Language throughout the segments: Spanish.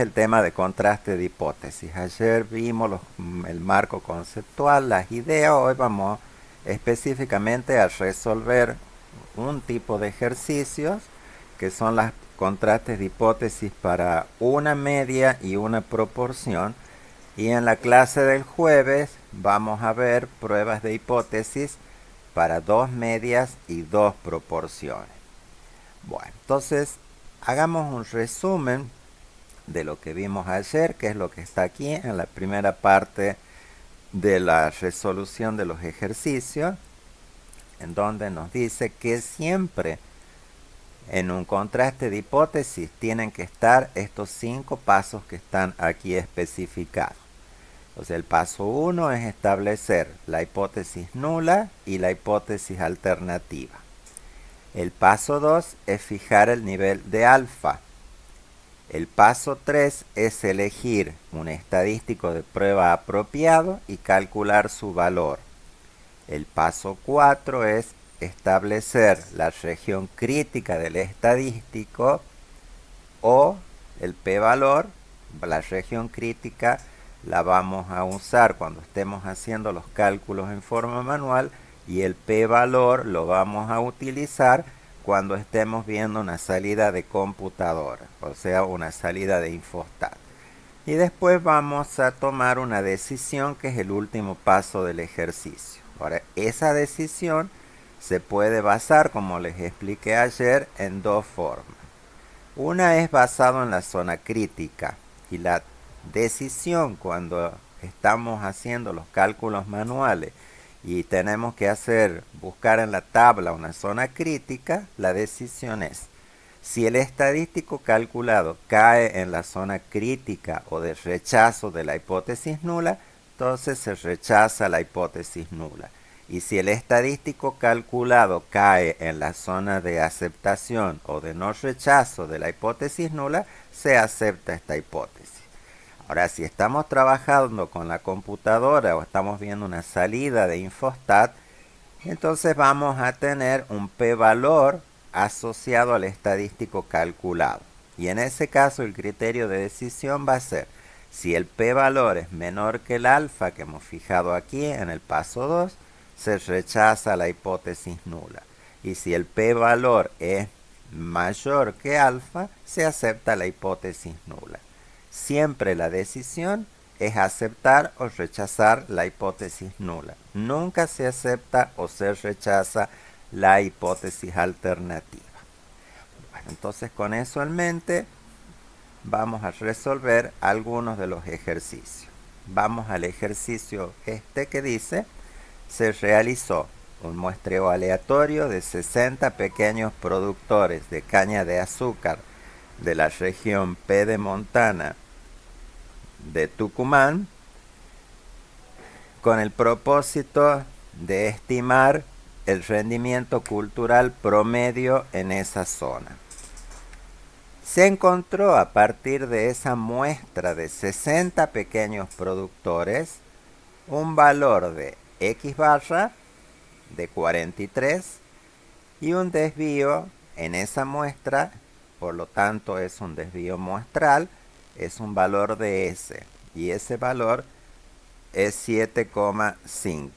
El tema de contraste de hipótesis. Ayer vimos el marco conceptual, las ideas. Hoy vamos específicamente a resolver un tipo de ejercicios que son los contrastes de hipótesis para una media y una proporción. Y en la clase del jueves vamos a ver pruebas de hipótesis para dos medias y dos proporciones. Bueno, entonces hagamos un resumen de lo que vimos ayer, que es lo que está aquí en la primera parte de la resolución de los ejercicios, en donde nos dice que siempre en un contraste de hipótesis tienen que estar estos 5 pasos que están aquí especificados. Entonces el paso 1 es establecer la hipótesis nula y la hipótesis alternativa. El paso 2 es fijar el nivel de alfa. El paso 3 es elegir un estadístico de prueba apropiado y calcular su valor. El paso 4 es establecer la región crítica del estadístico o el p-valor. La región crítica la vamos a usar cuando estemos haciendo los cálculos en forma manual y el p-valor lo vamos a utilizar cuando estemos viendo una salida de computadora, o sea, una salida de Infostat. Y después vamos a tomar una decisión que es el último paso del ejercicio. Ahora, esa decisión se puede basar, como les expliqué ayer, en dos formas. Una es basado en la zona crítica y la decisión cuando estamos haciendo los cálculos manuales y tenemos que buscar en la tabla una zona crítica, la decisión es: si el estadístico calculado cae en la zona crítica o de rechazo de la hipótesis nula, entonces se rechaza la hipótesis nula. Y si el estadístico calculado cae en la zona de aceptación o de no rechazo de la hipótesis nula, se acepta esta hipótesis. Ahora, si estamos trabajando con la computadora o estamos viendo una salida de Infostat, entonces vamos a tener un p-valor asociado al estadístico calculado. Y en ese caso el criterio de decisión va a ser: si el p-valor es menor que el alfa que hemos fijado aquí en el paso 2, se rechaza la hipótesis nula. Y si el p-valor es mayor que alfa, se acepta la hipótesis nula. Siempre la decisión es aceptar o rechazar la hipótesis nula. Nunca se acepta o se rechaza la hipótesis alternativa. Bueno, entonces con eso en mente vamos a resolver algunos de los ejercicios. Vamos al ejercicio que dice: se realizó un muestreo aleatorio de 60 pequeños productores de caña de azúcar de la región Pedemontana de Tucumán con el propósito de estimar el rendimiento cultural promedio en esa zona. Se encontró a partir de esa muestra de 60 pequeños productores un valor de X barra de 43 y un desvío en esa muestra, por lo tanto es un desvío muestral, es un valor de S y ese valor es 7,5.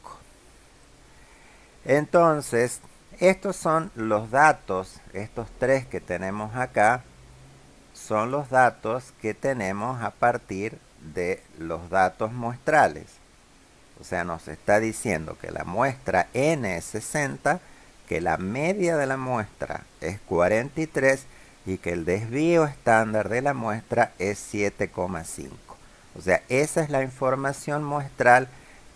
Entonces, estos son los datos, estos tres que tenemos acá, son los datos que tenemos a partir de los datos muestrales. O sea, nos está diciendo que la muestra N es 60, que la media de la muestra es 43 y que el desvío estándar de la muestra es 7,5. O sea, esa es la información muestral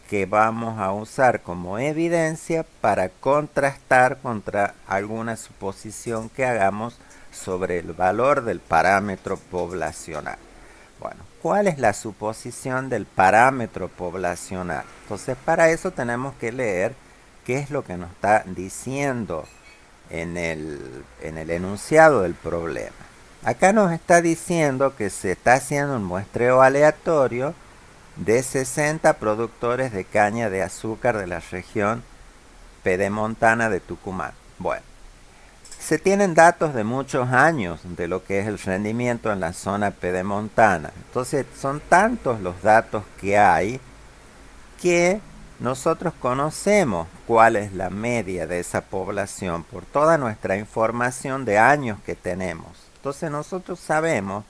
que vamos a usar como evidencia para contrastar contra alguna suposición que hagamos sobre el valor del parámetro poblacional. Bueno, ¿cuál es la suposición del parámetro poblacional? Entonces, para eso tenemos que leer qué es lo que nos está diciendo en el enunciado del problema. Acá nos está diciendo que se está haciendo un muestreo aleatorio de 60 productores de caña de azúcar de la región pedemontana de Tucumán. Bueno, Se tienen datos de muchos años de lo que es el rendimiento en la zona pedemontana. Entonces son tantos los datos que hay que nosotros conocemos cuál es la media de esa población por toda nuestra información de años que tenemos. Entonces nosotros sabemos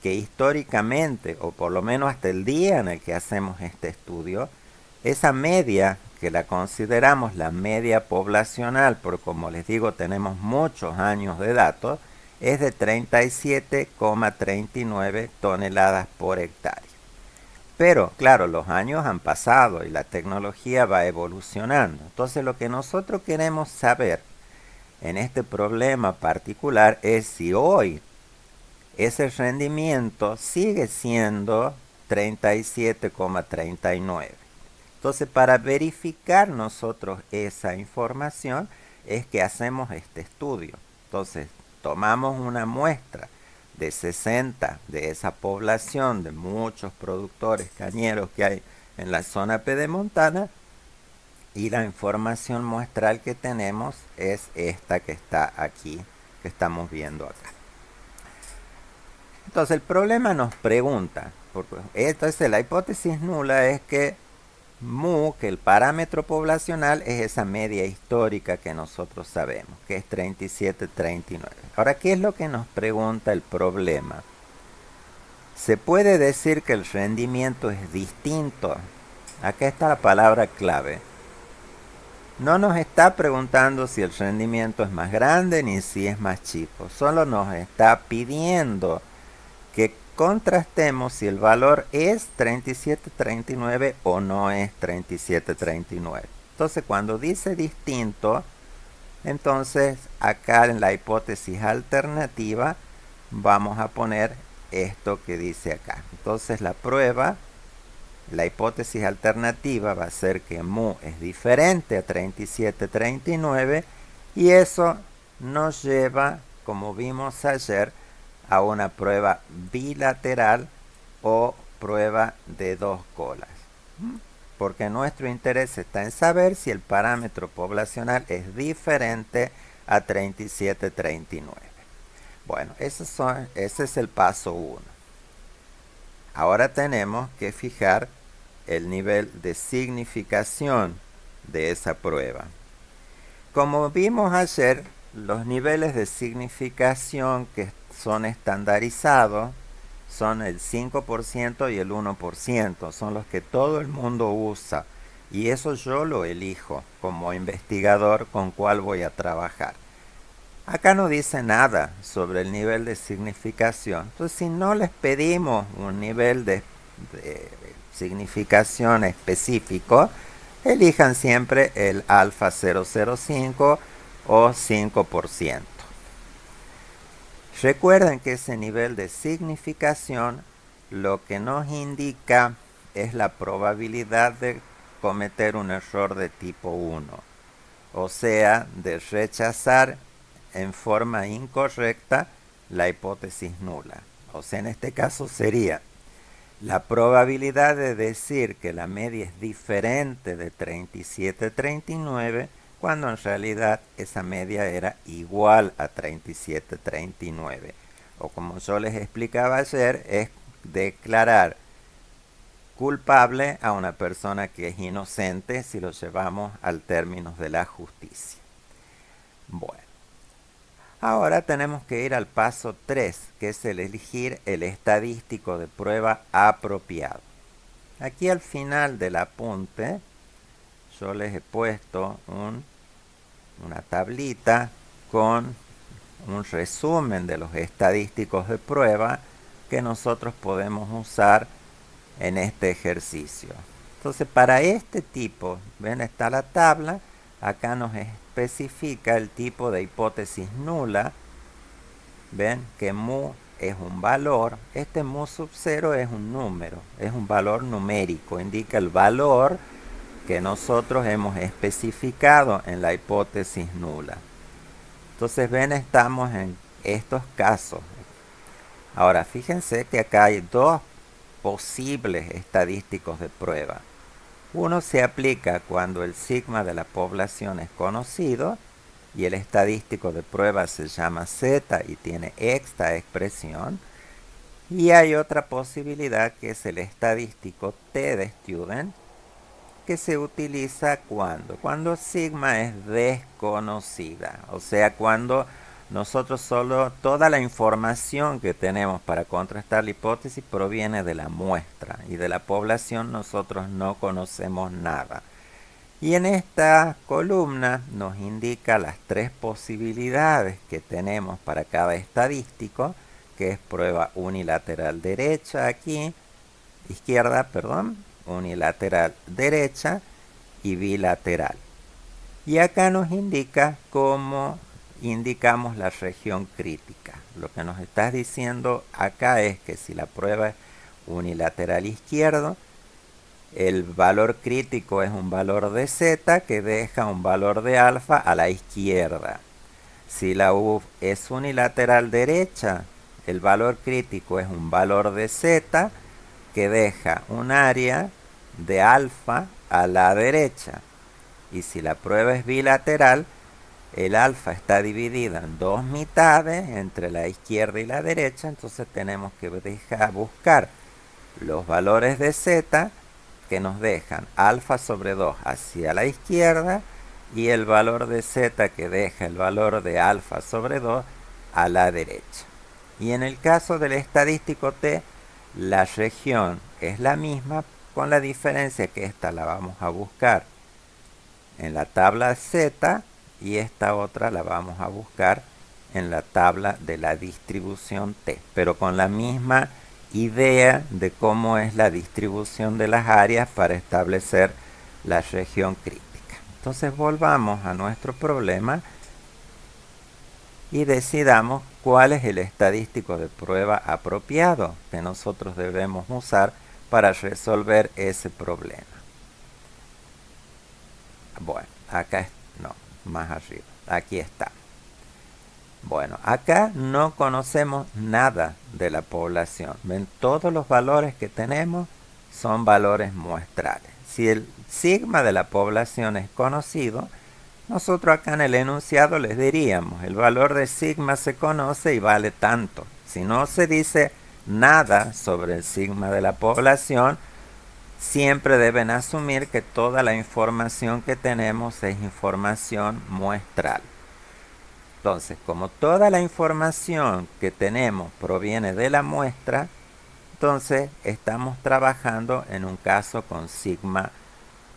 que históricamente, o por lo menos hasta el día en el que hacemos este estudio, esa media, que la consideramos la media poblacional, porque como les digo tenemos muchos años de datos, es de 37,39 toneladas por hectárea. Pero claro, los años han pasado y la tecnología va evolucionando. Entonces lo que nosotros queremos saber en este problema particular es si hoy ese rendimiento sigue siendo 37,39. Entonces, para verificar nosotros esa información es que hacemos este estudio. Entonces, tomamos una muestra de 60 de esa población de muchos productores cañeros que hay en la zona pedemontana y la información muestral que tenemos es esta que está aquí, que estamos viendo acá. Entonces el problema nos pregunta, entonces la hipótesis nula es que mu, que el parámetro poblacional es esa media histórica que nosotros sabemos, que es 37,39. Ahora, ¿qué es lo que nos pregunta el problema? ¿Se puede decir que el rendimiento es distinto? Acá está la palabra clave. No nos está preguntando si el rendimiento es más grande ni si es más chico, solo nos está pidiendo que contrastemos si el valor es 37,39 o no es 37,39. Entonces cuando dice distinto, entonces acá en la hipótesis alternativa vamos a poner esto que dice acá. Entonces la hipótesis alternativa va a ser que mu es diferente a 37,39 y eso nos lleva, como vimos ayer, a una prueba bilateral o prueba de dos colas. Porque nuestro interés está en saber si el parámetro poblacional es diferente a 37,39. Bueno, ese es el paso 1. Ahora tenemos que fijar el nivel de significación de esa prueba. Como vimos ayer, los niveles de significación que son estandarizados son el 5% y el 1%, son los que todo el mundo usa, y eso yo lo elijo como investigador con cuál voy a trabajar. Acá no dice nada sobre el nivel de significación, entonces si no les pedimos un nivel de significación específico, elijan siempre el alfa 005 o 5%. Recuerden que ese nivel de significación lo que nos indica es la probabilidad de cometer un error de tipo 1, o sea, de rechazar en forma incorrecta la hipótesis nula. O sea, en este caso sería la probabilidad de decir que la media es diferente de 37,39 cuando en realidad esa media era igual a 37,39. O como yo les explicaba ayer, es declarar culpable a una persona que es inocente si lo llevamos al término de la justicia. Bueno, ahora tenemos que ir al paso 3, que es el elegir el estadístico de prueba apropiado. Aquí al final del apunte yo les he puesto una tablita con un resumen de los estadísticos de prueba que nosotros podemos usar en este ejercicio. Entonces para este tipo, ven, está la tabla, acá nos especifica el tipo de hipótesis nula, ven que mu es un valor, este mu sub 0 es un número, es un valor numérico, indica el valor que nosotros hemos especificado en la hipótesis nula. Entonces ven, estamos en estos casos. Ahora fíjense que acá hay dos posibles estadísticos de prueba. Uno se aplica cuando el sigma de la población es conocido y el estadístico de prueba se llama Z y tiene esta expresión. Y hay otra posibilidad que es el estadístico T de student, que se utiliza cuando sigma es desconocida, o sea, cuando nosotros solo toda la información que tenemos para contrastar la hipótesis proviene de la muestra y de la población nosotros no conocemos nada. Y en esta columna nos indica las tres posibilidades que tenemos para cada estadístico, que es prueba unilateral derecha aquí, izquierda, perdón, unilateral derecha y bilateral. Y acá nos indica cómo indicamos la región crítica. Lo que nos está diciendo acá es que si la prueba es unilateral izquierdo, el valor crítico es un valor de z que deja un valor de alfa a la izquierda. Si la U es unilateral derecha, el valor crítico es un valor de z que deja un área de alfa a la derecha. Y si la prueba es bilateral, el alfa está dividida en dos mitades entre la izquierda y la derecha, entonces tenemos que buscar los valores de z que nos dejan alfa sobre 2 hacia la izquierda y el valor de z que deja el valor de alfa sobre 2 a la derecha. Y en el caso del estadístico T, la región es la misma, con la diferencia que esta la vamos a buscar en la tabla Z y esta otra la vamos a buscar en la tabla de la distribución T, pero con la misma idea de cómo es la distribución de las áreas para establecer la región crítica. Entonces volvamos a nuestro problema y decidamos cuál es el estadístico de prueba apropiado que nosotros debemos usar para resolver ese problema. Bueno, acá no, más arriba, aquí está. Bueno, acá no conocemos nada de la población. Ven, todos los valores que tenemos son valores muestrales. Si el sigma de la población es conocido, nosotros acá en el enunciado les diríamos, el valor de sigma se conoce y vale tanto. Si no se dice nada sobre el sigma de la población, siempre deben asumir que toda la información que tenemos es información muestral. Entonces, como toda la información que tenemos proviene de la muestra, entonces estamos trabajando en un caso con sigma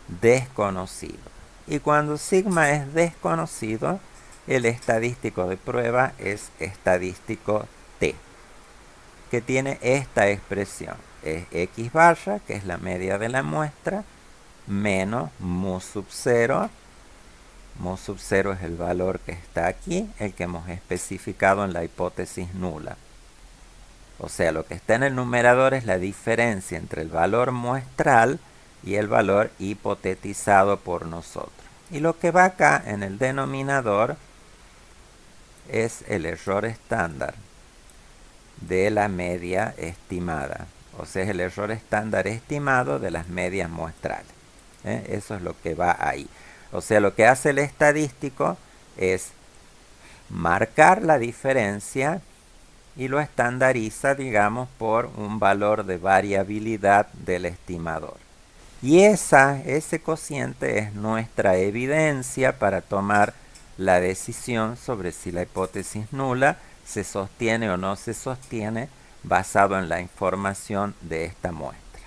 desconocido. Y cuando sigma es desconocido, el estadístico de prueba es estadístico T, que tiene esta expresión. Es x barra, que es la media de la muestra, menos mu sub 0. Mu sub 0 es el valor que está aquí, el que hemos especificado en la hipótesis nula. O sea, lo que está en el numerador es la diferencia entre el valor muestral y el valor hipotetizado por nosotros. Y lo que va acá en el denominador es el error estándar de la media estimada. O sea, es el error estándar estimado de las medias muestrales. Eso es lo que va ahí. O sea, lo que hace el estadístico es marcar la diferencia y lo estandariza, digamos, por un valor de variabilidad del estimador. Y ese cociente es nuestra evidencia para tomar la decisión sobre si la hipótesis nula se sostiene o no se sostiene basado en la información de esta muestra.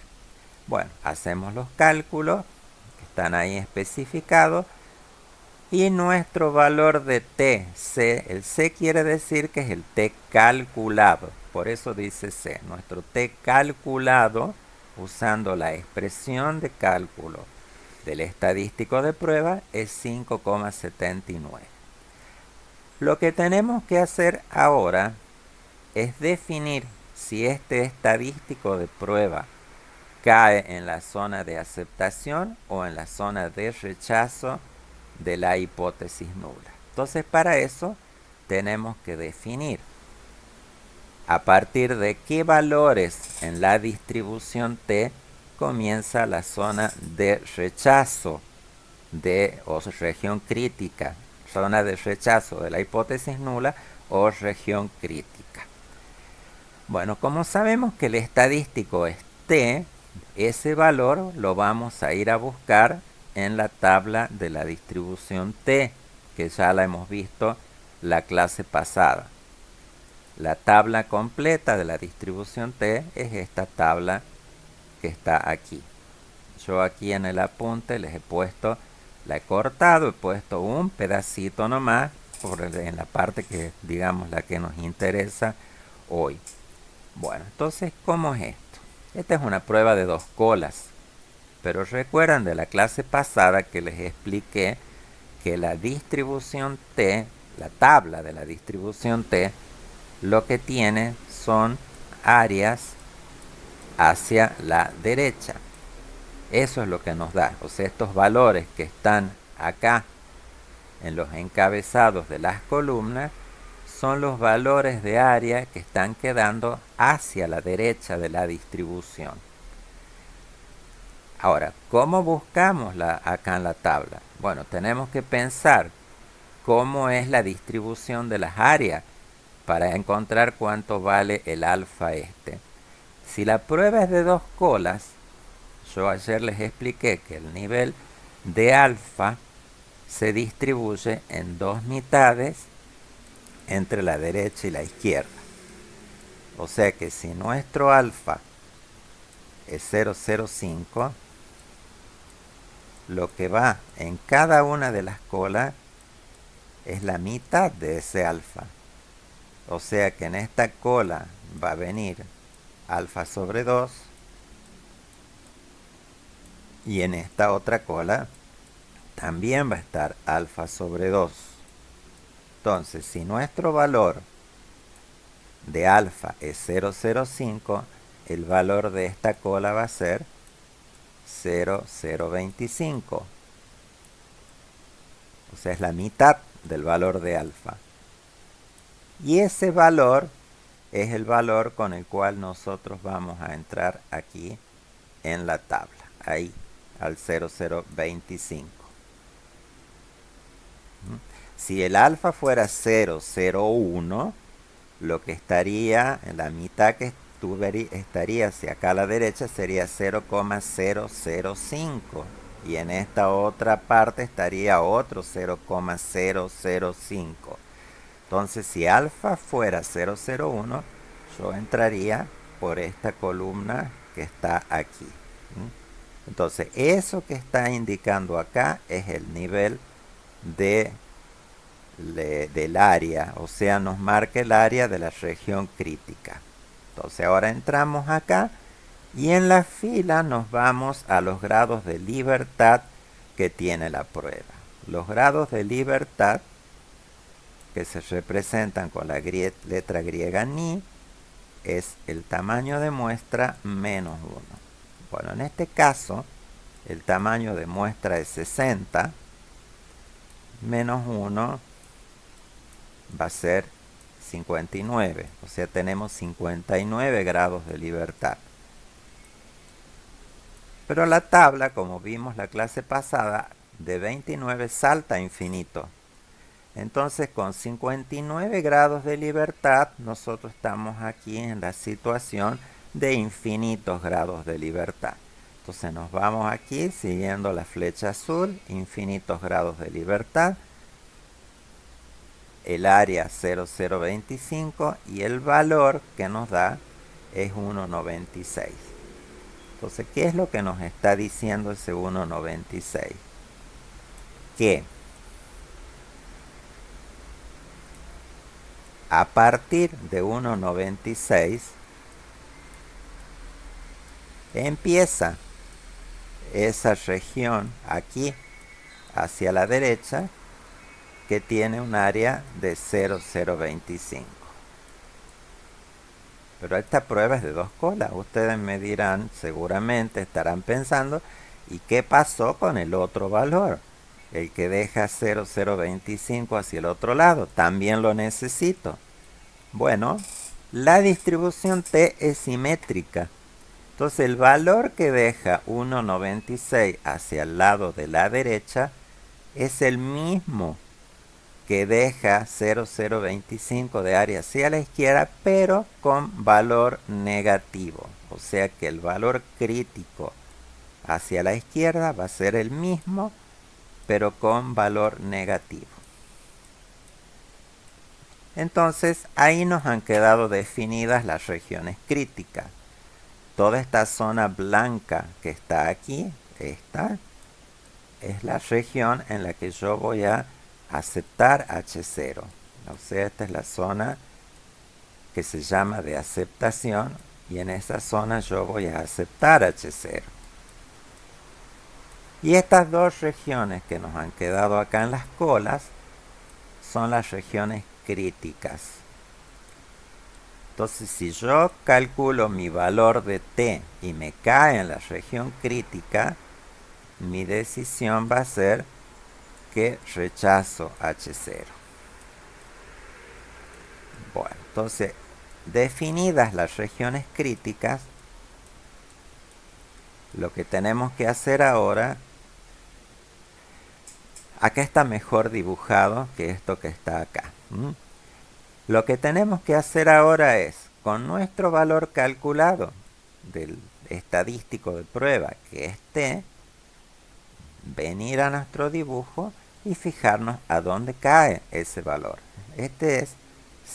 Bueno, hacemos los cálculos que están ahí especificados y nuestro valor de t, c, el c quiere decir que es el t calculado, por eso dice c, nuestro t calculado usando la expresión de cálculo del estadístico de prueba es 5,79. Lo que tenemos que hacer ahora es definir si este estadístico de prueba cae en la zona de aceptación o en la zona de rechazo de la hipótesis nula. Entonces, para eso tenemos que definir a partir de qué valores en la distribución T comienza la zona de rechazo o región crítica. zona de rechazo de la hipótesis nula o región crítica. Bueno, como sabemos que el estadístico es t, ese valor lo vamos a ir a buscar en la tabla de la distribución t, que ya la hemos visto la clase pasada. La tabla completa de la distribución t es esta tabla que está aquí. Yo aquí en el apunte les he puesto, la he cortado, he puesto un pedacito nomás en la parte que digamos la que nos interesa hoy. Bueno, entonces, ¿cómo es esto? Esta es una prueba de dos colas, pero recuerdan de la clase pasada que les expliqué que la distribución t, la tabla de la distribución t, lo que tiene son áreas hacia la derecha. Eso es lo que nos da, o sea, estos valores que están acá en los encabezados de las columnas son los valores de área que están quedando hacia la derecha de la distribución. Ahora, ¿cómo buscamos acá en la tabla? Bueno, tenemos que pensar cómo es la distribución de las áreas para encontrar cuánto vale el alfa este. Si la prueba es de dos colas, yo ayer les expliqué que el nivel de alfa se distribuye en dos mitades entre la derecha y la izquierda. O sea que si nuestro alfa es 0,05, lo que va en cada una de las colas es la mitad de ese alfa. O sea que en esta cola va a venir alfa sobre 2 y en esta otra cola también va a estar alfa sobre 2. Entonces, si nuestro valor de alfa es 0,05, el valor de esta cola va a ser 0,025. O sea, es la mitad del valor de alfa. Y ese valor es el valor con el cual nosotros vamos a entrar aquí en la tabla. Ahí, al 0,025. Si el alfa fuera 0,01, lo que estaría en la mitad que estaría hacia acá a la derecha sería 0,005 y en esta otra parte estaría otro 0,005. Entonces, si alfa fuera 0,01, yo entraría por esta columna que está aquí. Entonces, eso que está indicando acá es el nivel del área, o sea, nos marca el área de la región crítica. Entonces, ahora entramos acá y en la fila nos vamos a los grados de libertad que tiene la prueba. Los grados de libertad, que se representan con la letra griega ni, es el tamaño de muestra menos 1. Bueno, en este caso, el tamaño de muestra es 60, menos 1 va a ser 59, o sea, tenemos 59 grados de libertad. Pero la tabla, como vimos la clase pasada, de 29 salta a infinito. Entonces, con 59 grados de libertad, nosotros estamos aquí en la situación de infinitos grados de libertad. Entonces nos vamos aquí siguiendo la flecha azul, infinitos grados de libertad, el área 0,025 y el valor que nos da es 1,96. Entonces, ¿qué es lo que nos está diciendo ese 1,96? Que a partir de 1,96 empieza esa región aquí hacia la derecha que tiene un área de 0,025. Pero esta prueba es de dos colas. Ustedes me dirán, seguramente estarán pensando, ¿y qué pasó con el otro valor? El que deja 0,025 hacia el otro lado. También lo necesito. Bueno, la distribución t es simétrica. Entonces el valor que deja 1,96 hacia el lado de la derecha es el mismo que deja 0,025 de área hacia la izquierda, pero con valor negativo. O sea que el valor crítico hacia la izquierda va a ser el mismo, pero con valor negativo. Entonces, ahí nos han quedado definidas las regiones críticas. Toda esta zona blanca que está aquí, esta, es la región en la que yo voy a aceptar H0. O sea, esta es la zona que se llama de aceptación, y en esa zona yo voy a aceptar H0. Y estas dos regiones que nos han quedado acá en las colas son las regiones críticas. Entonces, si yo calculo mi valor de T y me cae en la región crítica, mi decisión va a ser que rechazo H0. Bueno, entonces, definidas las regiones críticas, lo que tenemos que hacer ahora, acá está mejor dibujado que esto que está acá. Lo que tenemos que hacer ahora es, con nuestro valor calculado del estadístico de prueba, que es T, venir a nuestro dibujo y fijarnos a dónde cae ese valor. Este es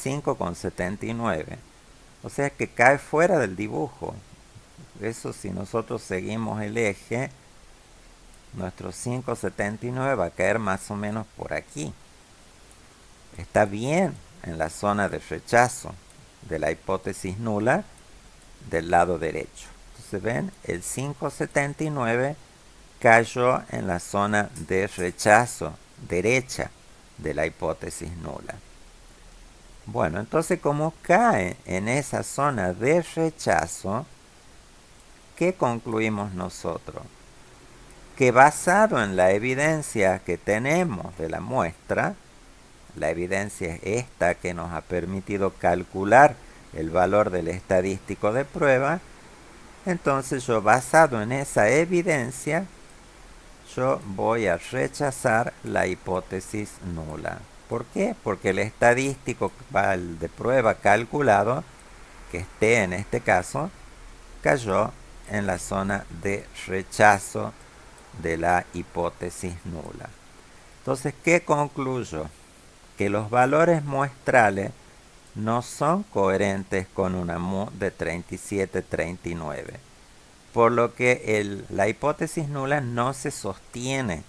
5,79. O sea que cae fuera del dibujo. Eso, si nosotros seguimos el eje, nuestro 5,79 va a caer más o menos por aquí. Está bien en la zona de rechazo de la hipótesis nula del lado derecho. Entonces ven, el 5,79 cayó en la zona de rechazo derecha de la hipótesis nula. Bueno, entonces como cae en esa zona de rechazo, ¿qué concluimos nosotros? Que basado en la evidencia que tenemos de la muestra, la evidencia es esta que nos ha permitido calcular el valor del estadístico de prueba, entonces yo, basado en esa evidencia, yo voy a rechazar la hipótesis nula. ¿Por qué? Porque el estadístico de prueba calculado, que esté en este caso, cayó en la zona de rechazo de la hipótesis nula. Entonces, ¿qué concluyo? Que los valores muestrales no son coherentes con una mu de 37,39. Por lo que la hipótesis nula no se sostiene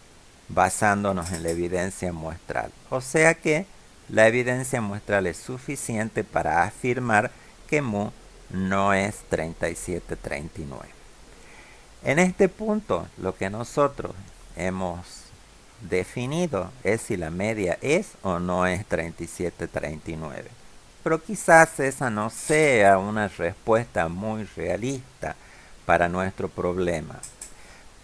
basándonos en la evidencia muestral. O sea que la evidencia muestral es suficiente para afirmar que mu no es 37,39. En este punto, lo que nosotros hemos definido es si la media es o no es 37,39. Pero quizás esa no sea una respuesta muy realista para nuestro problema,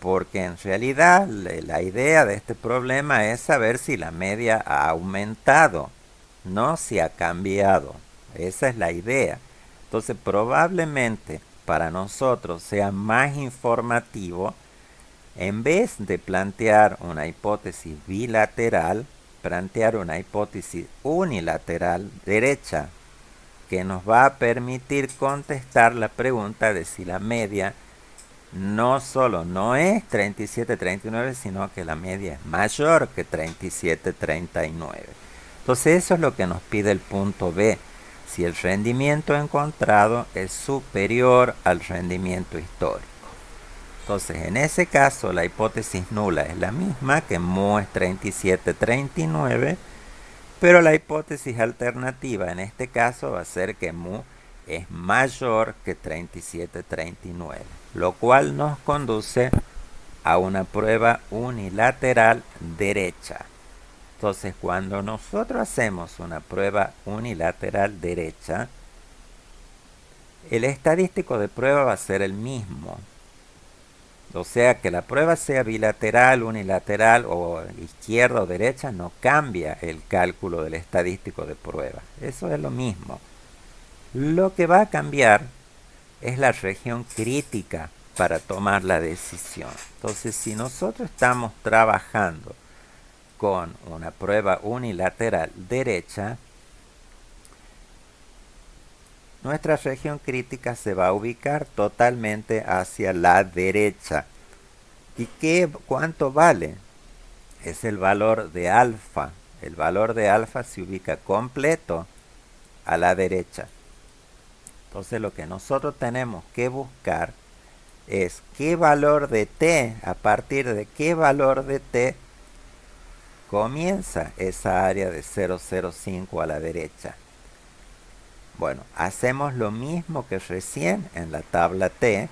porque en realidad la idea de este problema es saber si la media ha aumentado, no si ha cambiado. Esa es la idea. Entonces, probablemente para nosotros sea más informativo, en vez de plantear una hipótesis bilateral, plantear una hipótesis unilateral derecha, que nos va a permitir contestar la pregunta de si la media no solo no es 37,39, sino que la media es mayor que 37,39. Entonces eso es lo que nos pide el punto B, si el rendimiento encontrado es superior al rendimiento histórico. Entonces, en ese caso, la hipótesis nula es la misma, que mu es 37,39, pero la hipótesis alternativa en este caso va a ser que mu es mayor que 37,39, lo cual nos conduce a una prueba unilateral derecha. Entonces, cuando nosotros hacemos una prueba unilateral derecha, el estadístico de prueba va a ser el mismo. O sea, que la prueba sea bilateral, unilateral o izquierda o derecha, no cambia el cálculo del estadístico de prueba. Eso es lo mismo. Lo que va a cambiar es la región crítica para tomar la decisión. Entonces, si nosotros estamos trabajando con una prueba unilateral derecha, nuestra región crítica se va a ubicar totalmente hacia la derecha. ¿Y cuánto vale? Es el valor de alfa. El valor de alfa se ubica completo a la derecha. Entonces lo que nosotros tenemos que buscar es qué valor de t, a partir de qué valor de t comienza esa área de 0,05 a la derecha. Bueno, hacemos lo mismo que recién en la tabla T,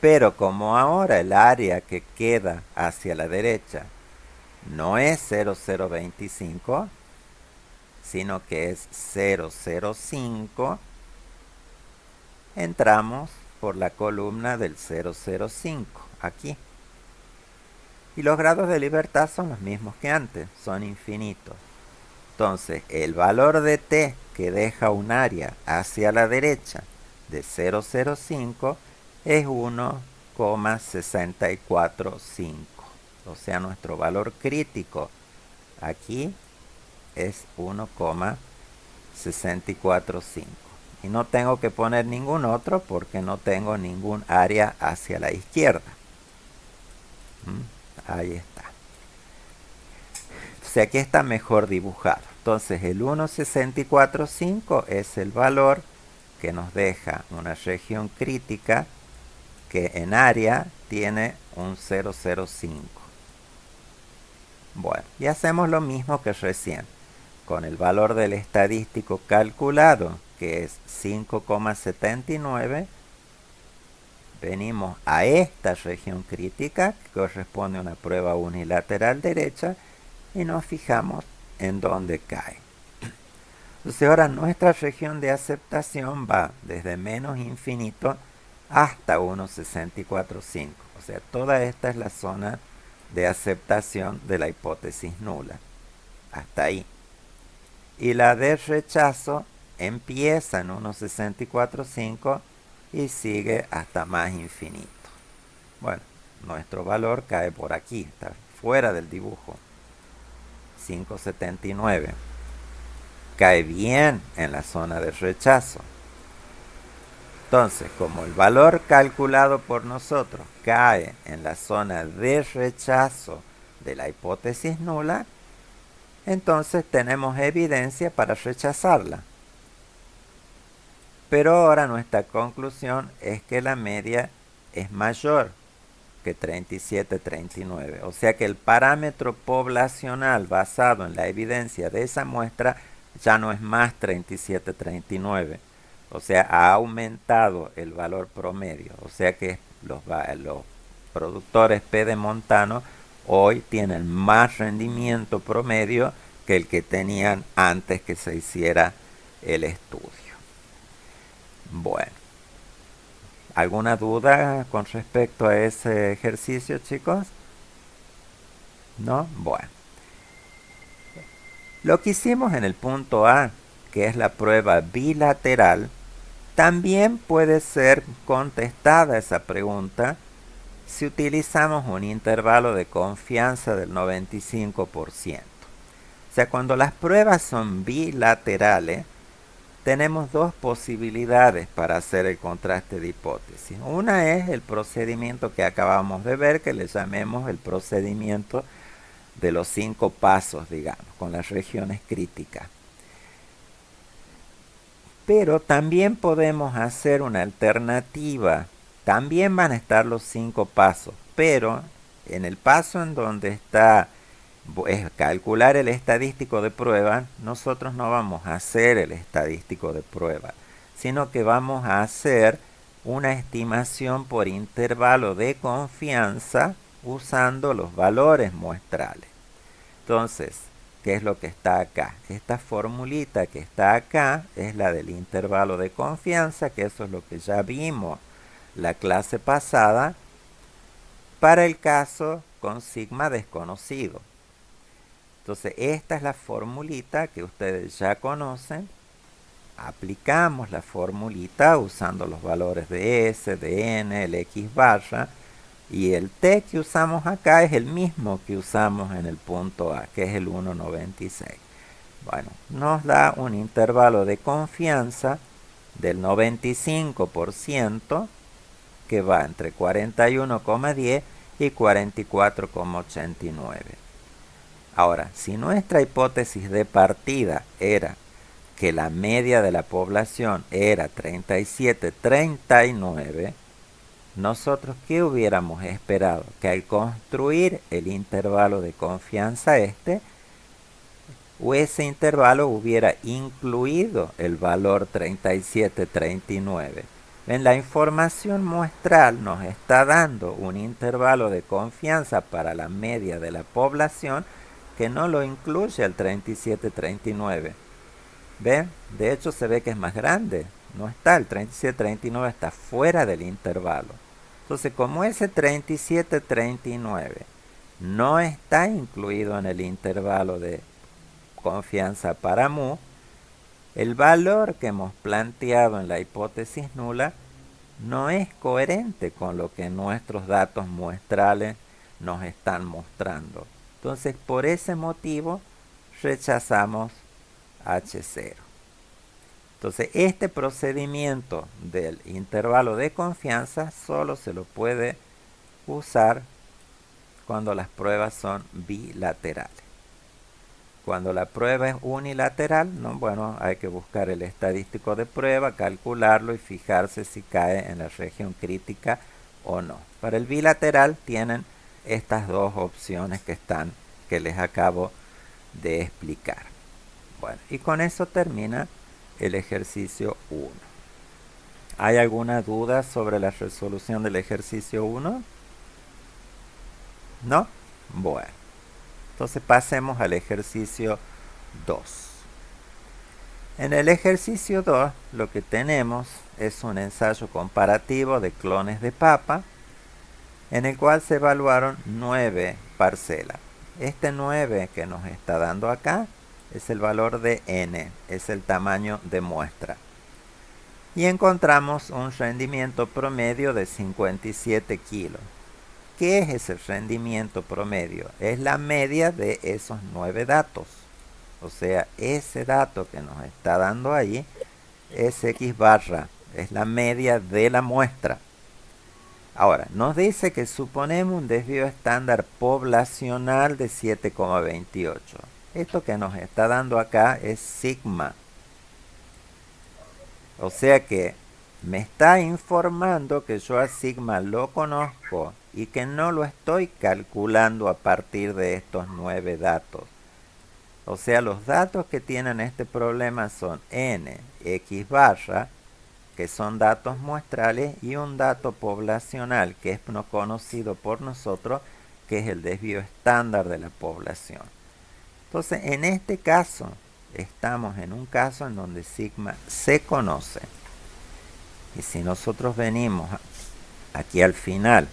pero como ahora el área que queda hacia la derecha no es 0,025, sino que es 0,05, entramos por la columna del 0,05, aquí. Y los grados de libertad son los mismos que antes, son infinitos. Entonces, el valor de t que deja un área hacia la derecha de 0,05 es 1,645. O sea, nuestro valor crítico aquí es 1,645. Y no tengo que poner ningún otro porque no tengo ningún área hacia la izquierda. Ahí está. O sea, aquí está mejor dibujado. Entonces el 1,645 es el valor que nos deja una región crítica que en área tiene un 0,05. Bueno, y hacemos lo mismo que recién. Con el valor del estadístico calculado, que es 5,79, venimos a esta región crítica, que corresponde a una prueba unilateral derecha, y nos fijamos en dónde cae. Entonces ahora nuestra región de aceptación va desde menos infinito hasta 1,645. O sea, toda esta es la zona de aceptación de la hipótesis nula. Hasta ahí. Y la de rechazo empieza en 1,645 y sigue hasta más infinito. Bueno, nuestro valor cae por aquí, está fuera del dibujo. 5,79. Cae bien en la zona de rechazo. Entonces, como el valor calculado por nosotros cae en la zona de rechazo de la hipótesis nula, entonces tenemos evidencia para rechazarla. Pero ahora nuestra conclusión es que la media es mayor que 37,39. O sea que el parámetro poblacional basado en la evidencia de esa muestra ya no es más 37,39. O sea, ha aumentado el valor promedio. O sea que los productores pedemontanos hoy tienen más rendimiento promedio que el que tenían antes que se hiciera el estudio. Bueno. ¿Alguna duda con respecto a ese ejercicio, chicos? ¿No? Bueno. Lo que hicimos en el punto A, que es la prueba bilateral, también puede ser contestada esa pregunta si utilizamos un intervalo de confianza del 95%. O sea, cuando las pruebas son bilaterales, tenemos dos posibilidades para hacer el contraste de hipótesis. Una es el procedimiento que acabamos de ver, que le llamemos el procedimiento de los 5 pasos, digamos, con las regiones críticas. Pero también podemos hacer una alternativa. También van a estar los 5 pasos, pero en el paso en donde está es calcular el estadístico de prueba, nosotros no vamos a hacer el estadístico de prueba, sino que vamos a hacer una estimación por intervalo de confianza usando los valores muestrales. Entonces, ¿qué es lo que está acá? Esta formulita que está acá es la del intervalo de confianza, que eso es lo que ya vimos la clase pasada, para el caso con sigma desconocido. Entonces, esta es la formulita que ustedes ya conocen. Aplicamos la formulita usando los valores de S, de N, el X barra, Y el t que usamos acá es el mismo que usamos en el punto A, que es el 1,96. Bueno, nos da un intervalo de confianza del 95% que va entre 41,10 y 44,89. Ahora, si nuestra hipótesis de partida era que la media de la población era 37,39, nosotros ¿qué hubiéramos esperado? Que al construir el intervalo de confianza o ese intervalo hubiera incluido el valor 37,39. En la información muestral nos está dando un intervalo de confianza para la media de la población que no lo incluye el 37,39. ¿Ven? De hecho se ve que es más grande. No está, el 37,39 está fuera del intervalo. Entonces, como ese 37,39 no está incluido en el intervalo de confianza para mu, el valor que hemos planteado en la hipótesis nula no es coherente con lo que nuestros datos muestrales nos están mostrando. Entonces, por ese motivo, rechazamos H0. Entonces, este procedimiento del intervalo de confianza solo se lo puede usar cuando las pruebas son bilaterales. Cuando la prueba es unilateral, ¿no? Bueno, hay que buscar el estadístico de prueba, calcularlo y fijarse si cae en la región crítica o no. Para el bilateral tienen estas dos opciones que les acabo de explicar. Bueno, y con eso termina el ejercicio 1. ¿Hay alguna duda sobre la resolución del ejercicio 1? ¿No? Bueno, entonces pasemos al ejercicio 2. En el ejercicio 2 lo que tenemos es un ensayo comparativo de clones de papa en el cual se evaluaron 9 parcelas. Este 9 que nos está dando acá es el valor de n, es el tamaño de muestra. Y encontramos un rendimiento promedio de 57 kilos. ¿Qué es ese rendimiento promedio? Es la media de esos 9 datos. O sea, ese dato que nos está dando ahí es x barra, es la media de la muestra. Ahora, nos dice que suponemos un desvío estándar poblacional de 7,28. Esto que nos está dando acá es sigma. O sea que me está informando que yo a sigma lo conozco y que no lo estoy calculando a partir de estos 9 datos. O sea, los datos que tienen este problema son n, x barra, que son datos muestrales, y un dato poblacional, que es no conocido por nosotros, que es el desvío estándar de la población. Entonces, en este caso, estamos en un caso en donde sigma se conoce. Y si nosotros venimos aquí al final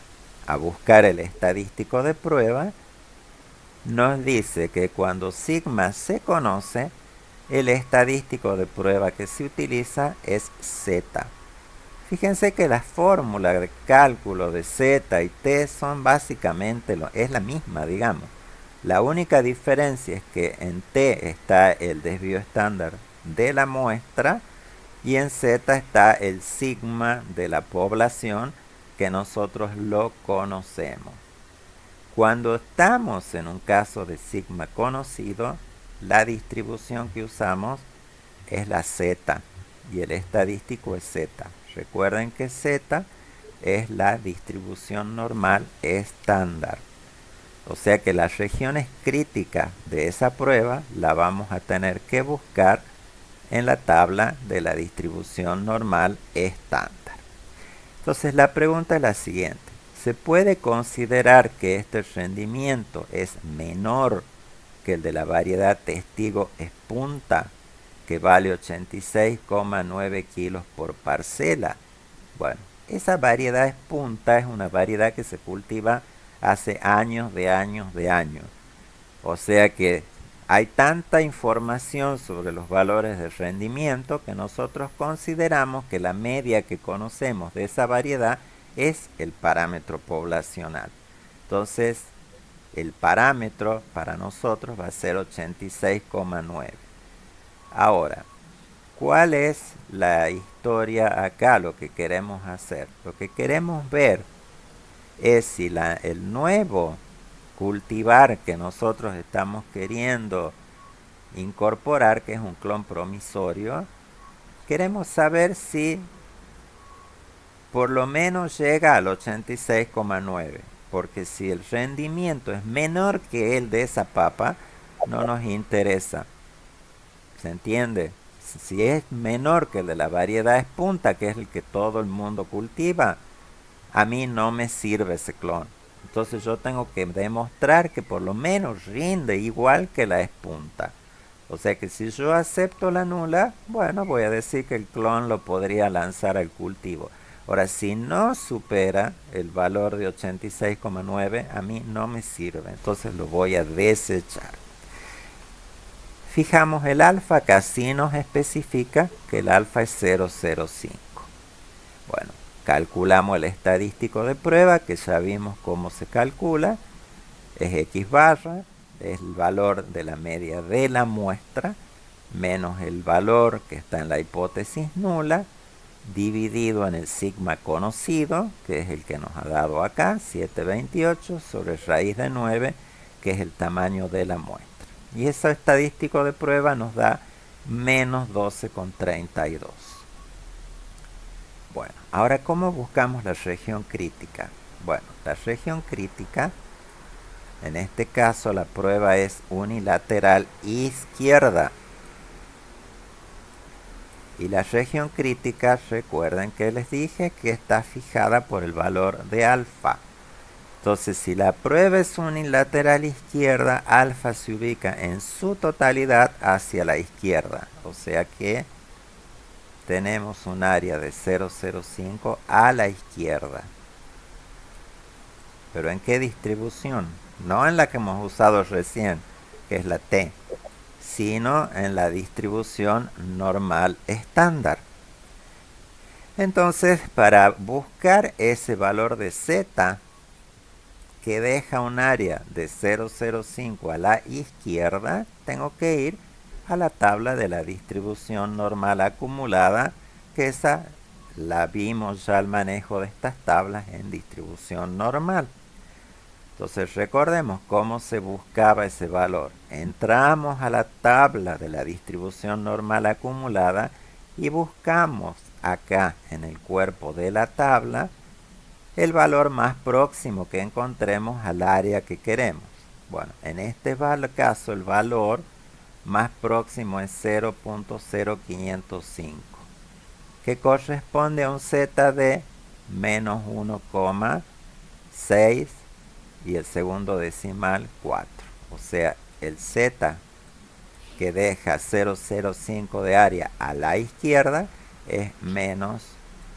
a buscar el estadístico de prueba, nos dice que cuando sigma se conoce, el estadístico de prueba que se utiliza es z. Fíjense que la fórmula de cálculo de z y t son básicamente es la misma, digamos. La única diferencia es que en t está el desvío estándar de la muestra y en z está el sigma de la población, que nosotros lo conocemos. Cuando estamos en un caso de sigma conocido, la distribución que usamos es la z y el estadístico es z. Recuerden que z es la distribución normal estándar. O sea que las regiones críticas de esa prueba la vamos a tener que buscar en la tabla de la distribución normal estándar. Entonces la pregunta es la siguiente. ¿Se puede considerar que este rendimiento es menor que el de la variedad testigo espunta, que vale 86,9 kilos por parcela? Bueno, esa variedad espunta es una variedad que se cultiva hace años de años de años. O sea que hay tanta información sobre los valores de rendimiento que nosotros consideramos que la media que conocemos de esa variedad es el parámetro poblacional. Entonces, el parámetro para nosotros va a ser 86,9. Ahora, ¿cuál es la historia acá? Lo que queremos hacer. Lo que queremos ver es si el nuevo cultivar que nosotros estamos queriendo incorporar, que es un clon promisorio, queremos saber si por lo menos llega al 86,9, porque si el rendimiento es menor que el de esa papa, no nos interesa. ¿Se entiende? Si es menor que el de la variedad espunta, que es el que todo el mundo cultiva, a mí no me sirve ese clon. Entonces yo tengo que demostrar que por lo menos rinde igual que la espunta. O sea que si yo acepto la nula, bueno, voy a decir que el clon lo podría lanzar al cultivo. Ahora, si no supera el valor de 86,9, a mí no me sirve. Entonces lo voy a desechar. Fijamos el alfa, acá sí nos especifica que el alfa es 0,05. Bueno, calculamos el estadístico de prueba, que ya vimos cómo se calcula. Es x barra, es el valor de la media de la muestra, menos el valor que está en la hipótesis nula, dividido en el sigma conocido, que es el que nos ha dado acá, 728, sobre raíz de 9, que es el tamaño de la muestra. Y ese estadístico de prueba nos da menos 12,32. Bueno, ahora, ¿cómo buscamos la región crítica? Bueno, la región crítica, en este caso la prueba es unilateral izquierda. Y la región crítica, recuerden que les dije que está fijada por el valor de alfa. Entonces, si la prueba es unilateral izquierda, alfa se ubica en su totalidad hacia la izquierda. O sea que tenemos un área de 0,05 a la izquierda. ¿Pero en qué distribución? No en la que hemos usado recién, que es la T, sino en la distribución normal estándar. Entonces, para buscar ese valor de Z, que deja un área de 0,05 a la izquierda, tengo que ir a la tabla de la distribución normal acumulada, que esa la vimos ya al manejo de estas tablas en distribución normal. Entonces recordemos cómo se buscaba ese valor. Entramos a la tabla de la distribución normal acumulada y buscamos acá en el cuerpo de la tabla el valor más próximo que encontremos al área que queremos. Bueno, en este caso el valor más próximo es 0,05, que corresponde a un Z de menos 1,6 y el segundo decimal 4. O sea, el Z que deja 0,05 de área a la izquierda es menos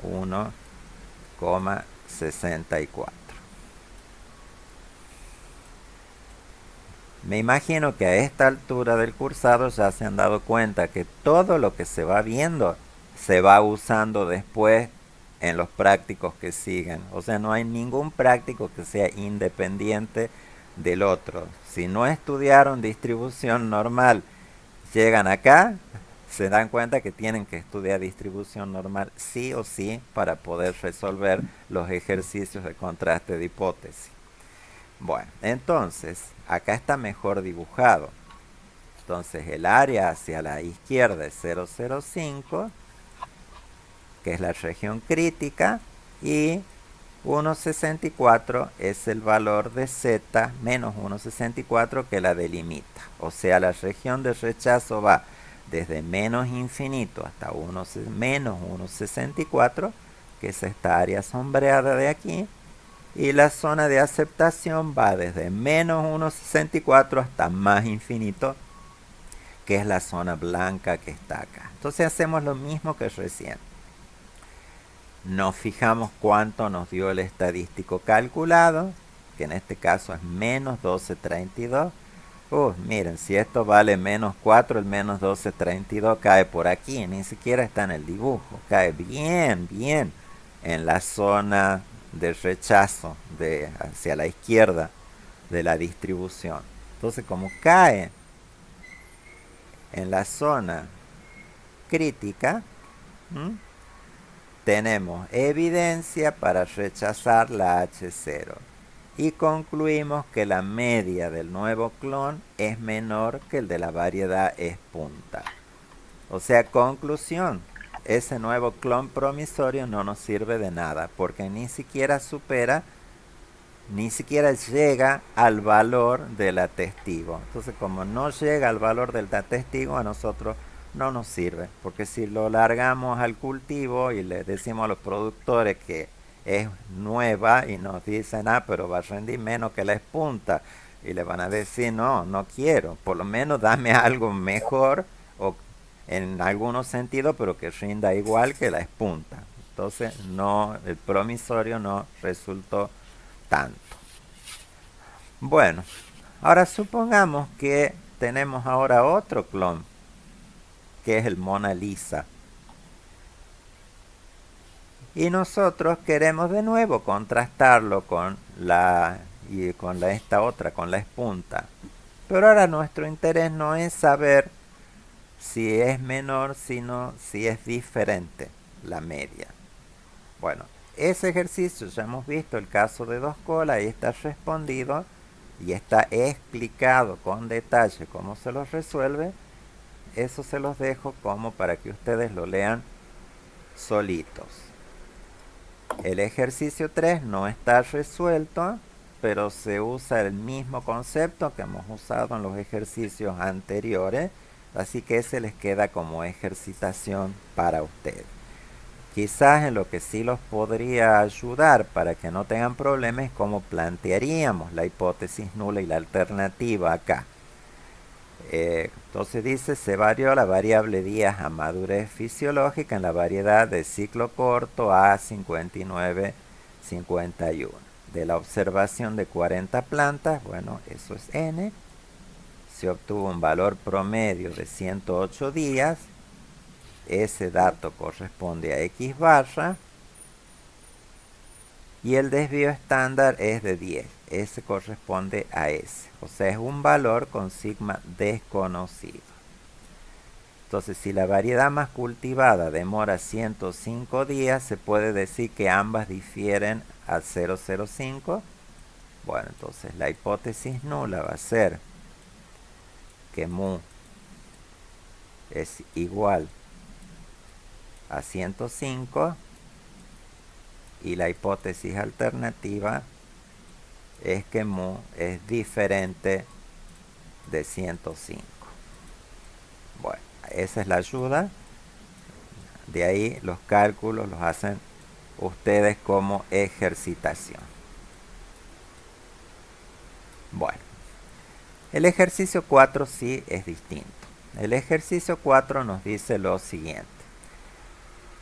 1,64. Me imagino que a esta altura del cursado ya se han dado cuenta que todo lo que se va viendo se va usando después en los prácticos que siguen. O sea, no hay ningún práctico que sea independiente del otro. Si no estudiaron distribución normal, llegan acá, se dan cuenta que tienen que estudiar distribución normal sí o sí para poder resolver los ejercicios de contraste de hipótesis. Bueno, entonces, acá está mejor dibujado. Entonces, el área hacia la izquierda es 0,05, que es la región crítica, y 1,64 es el valor de Z menos 1,64 que la delimita. O sea, la región de rechazo va desde menos infinito hasta menos 1,64, que es esta área sombreada de aquí, y la zona de aceptación va desde menos 1,64 hasta más infinito, que es la zona blanca que está acá. Entonces hacemos lo mismo que recién. Nos fijamos cuánto nos dio el estadístico calculado, que en este caso es menos 1232. Miren, si esto vale menos 4, el menos 1232 cae por aquí, ni siquiera está en el dibujo, cae bien en la zona de rechazo hacia la izquierda de la distribución. Entonces, como cae en la zona crítica, ¿m? tenemos evidencia para rechazar la H0 y concluimos que la media del nuevo clon es menor que el de la variedad espunta. O sea, conclusión, ese nuevo clon promisorio no nos sirve de nada porque ni siquiera llega al valor del testigo. Entonces, como no llega al valor del testigo, a nosotros no nos sirve, porque si lo largamos al cultivo y le decimos a los productores que es nueva y nos dicen, pero va a rendir menos que la espunta, y le van a decir, no quiero, por lo menos dame algo mejor o en algunos sentidos, pero que rinda igual que la espunta. Entonces, no, el promisorio no resultó tanto. Bueno, ahora supongamos que tenemos ahora otro clon, que es el Mona Lisa. Y nosotros queremos de nuevo contrastarlo con esta otra, con la espunta. Pero ahora nuestro interés no es saber si es menor, sino si es diferente la media. Bueno, ese ejercicio ya hemos visto el caso de dos colas, ahí está respondido y está explicado con detalle cómo se los resuelve. Eso se los dejo como para que ustedes lo lean solitos. El ejercicio 3 no está resuelto, pero se usa el mismo concepto que hemos usado en los ejercicios anteriores, así que ese les queda como ejercitación para ustedes. Quizás en lo que sí los podría ayudar para que no tengan problemas es cómo plantearíamos la hipótesis nula y la alternativa acá. Entonces dice, se varió la variable días a madurez fisiológica en la variedad de ciclo corto A59-51. De la observación de 40 plantas, bueno, eso es N. Se obtuvo un valor promedio de 108 días. Ese dato corresponde a X barra. Y el desvío estándar es de 10. Ese corresponde a S. O sea, es un valor con sigma desconocido. Entonces, si la variedad más cultivada demora 105 días, se puede decir que ambas difieren a 0,05. Bueno, entonces la hipótesis nula va a ser que mu es igual a 105 y la hipótesis alternativa es que mu es diferente de 105. Bueno, esa es la ayuda. De ahí los cálculos los hacen ustedes como ejercitación. Bueno, el ejercicio 4 sí es distinto. El ejercicio 4 nos dice lo siguiente.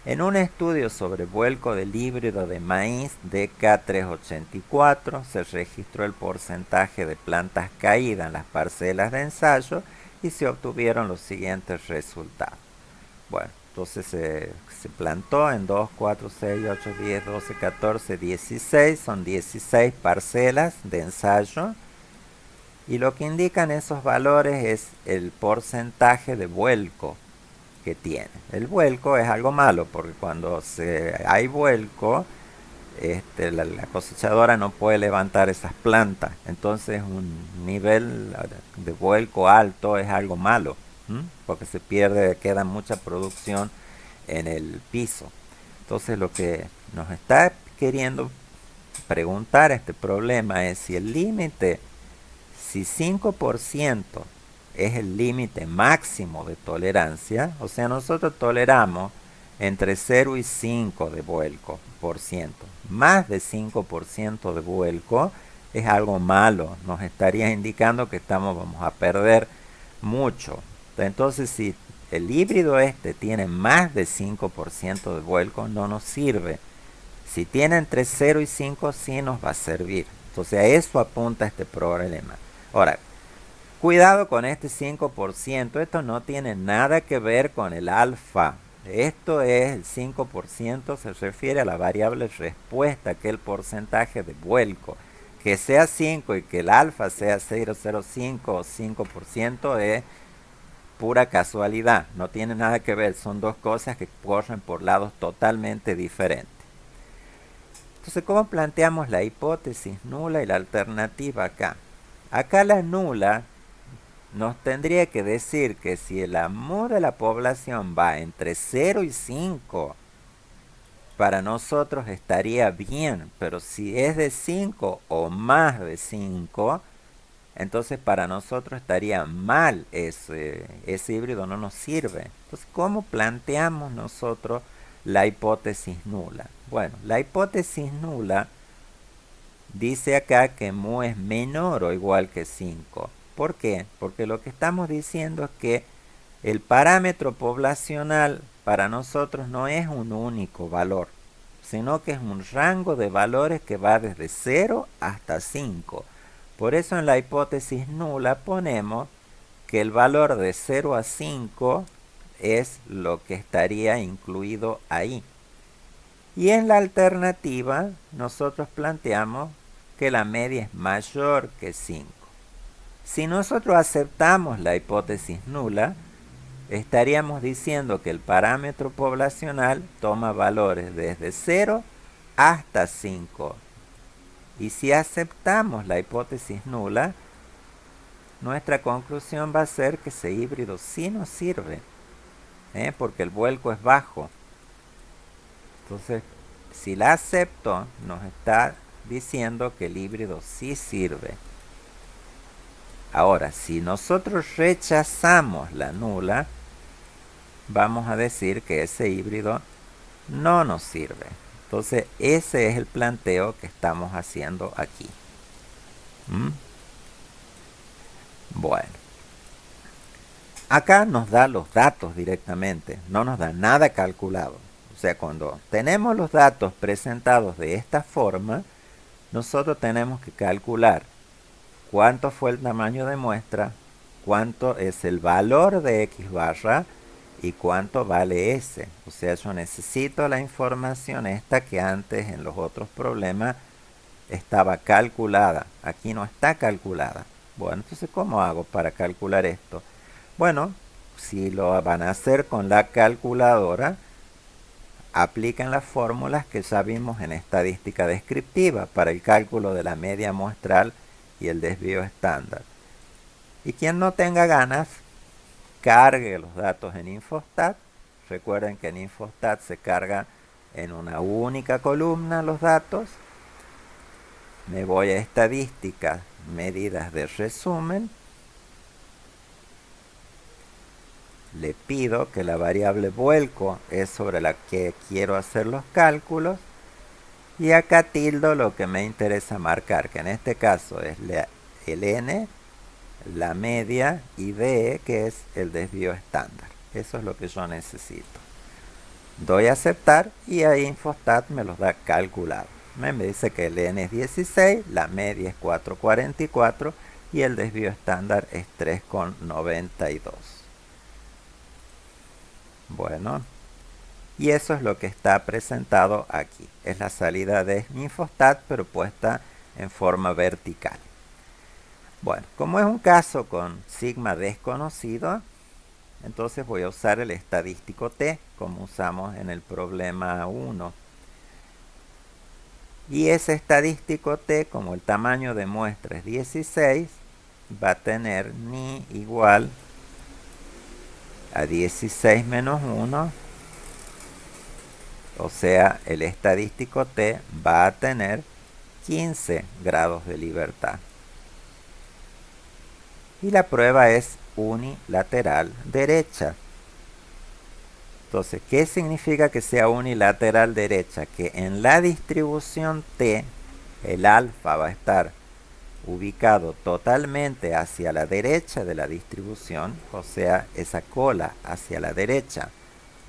En un estudio sobre vuelco del híbrido de maíz DK384 se registró el porcentaje de plantas caídas en las parcelas de ensayo y se obtuvieron los siguientes resultados. Bueno, entonces se plantó en 2, 4, 6, 8, 10, 12, 14, 16, son 16 parcelas de ensayo. Y lo que indican esos valores es el porcentaje de vuelco que tiene. El vuelco es algo malo porque cuando hay vuelco, la cosechadora no puede levantar esas plantas. Entonces un nivel de vuelco alto es algo malo, porque se pierde, queda mucha producción en el piso. Entonces lo que nos está queriendo preguntar este problema es si el límite, si 5% es el límite máximo de tolerancia, o sea, nosotros toleramos entre 0 y 5 de vuelco por ciento. Más de 5% de vuelco es algo malo, nos estaría indicando que vamos a perder mucho. Entonces, si el híbrido tiene más de 5% de vuelco, no nos sirve. Si tiene entre 0 y 5, sí nos va a servir. Entonces, a eso apunta este problema. Ahora, cuidado con este 5%, esto no tiene nada que ver con el alfa Esto es el 5%, se refiere a la variable respuesta, que es el porcentaje de vuelco. Que sea 5 y que el alfa sea 0,05 o 5% es pura casualidad, no tiene nada que ver, son dos cosas que corren por lados totalmente diferentes. Entonces, ¿cómo planteamos la hipótesis nula y la alternativa acá? Acá la nula nos tendría que decir que si el amor de la población va entre 0 y 5, para nosotros estaría bien, pero si es de 5 o más de 5, entonces para nosotros estaría mal, ese híbrido no nos sirve. Entonces, ¿cómo planteamos nosotros la hipótesis nula? Bueno, la hipótesis nula dice acá que mu es menor o igual que 5. ¿Por qué? Porque lo que estamos diciendo es que el parámetro poblacional para nosotros no es un único valor, sino que es un rango de valores que va desde 0 hasta 5. Por eso en la hipótesis nula ponemos que el valor de 0 a 5 es lo que estaría incluido ahí. Y en la alternativa nosotros planteamos que la media es mayor que 5. Si nosotros aceptamos la hipótesis nula, estaríamos diciendo que el parámetro poblacional toma valores desde 0 hasta 5. Y si aceptamos la hipótesis nula, nuestra conclusión va a ser que ese híbrido sí nos sirve, porque el vuelco es bajo. Entonces, si la acepto, nos está diciendo que el híbrido sí sirve. Ahora, si nosotros rechazamos la nula, vamos a decir que ese híbrido no nos sirve. Entonces, ese es el planteo que estamos haciendo aquí. Bueno, acá nos da los datos directamente, no nos da nada calculado. O sea, cuando tenemos los datos presentados de esta forma, nosotros tenemos que calcular cuánto fue el tamaño de muestra, cuánto es el valor de X barra y cuánto vale S. O sea, yo necesito la información esta que antes en los otros problemas estaba calculada. Aquí no está calculada. Bueno, entonces, ¿cómo hago para calcular esto? Bueno, si lo van a hacer con la calculadora, aplican las fórmulas que ya vimos en estadística descriptiva para el cálculo de la media muestral y el desvío estándar. Y quien no tenga ganas, cargue los datos en Infostat. Recuerden que en Infostat se carga en una única columna los datos. Me voy a estadísticas, medidas de resumen. Le pido que la variable vuelco es sobre la que quiero hacer los cálculos. Y acá tildo lo que me interesa marcar, que en este caso es el n, la media, y d, que es el desvío estándar. Eso es lo que yo necesito. Doy a aceptar y ahí Infostat me los da calculado. Me dice que el n es 16, la media es 4,44 y el desvío estándar es 3,92. Bueno, y eso es lo que está presentado aquí. Es la salida de Infostat, pero puesta en forma vertical. Bueno, como es un caso con sigma desconocido, entonces voy a usar el estadístico t, como usamos en el problema 1. Y ese estadístico t, como el tamaño de muestra es 16, va a tener ni igual a 16 menos 1, o sea, el estadístico t va a tener 15 grados de libertad. Y la prueba es unilateral derecha. Entonces, ¿qué significa que sea unilateral derecha? Que en la distribución t, el alfa va a estar ubicado totalmente hacia la derecha de la distribución, o sea, esa cola hacia la derecha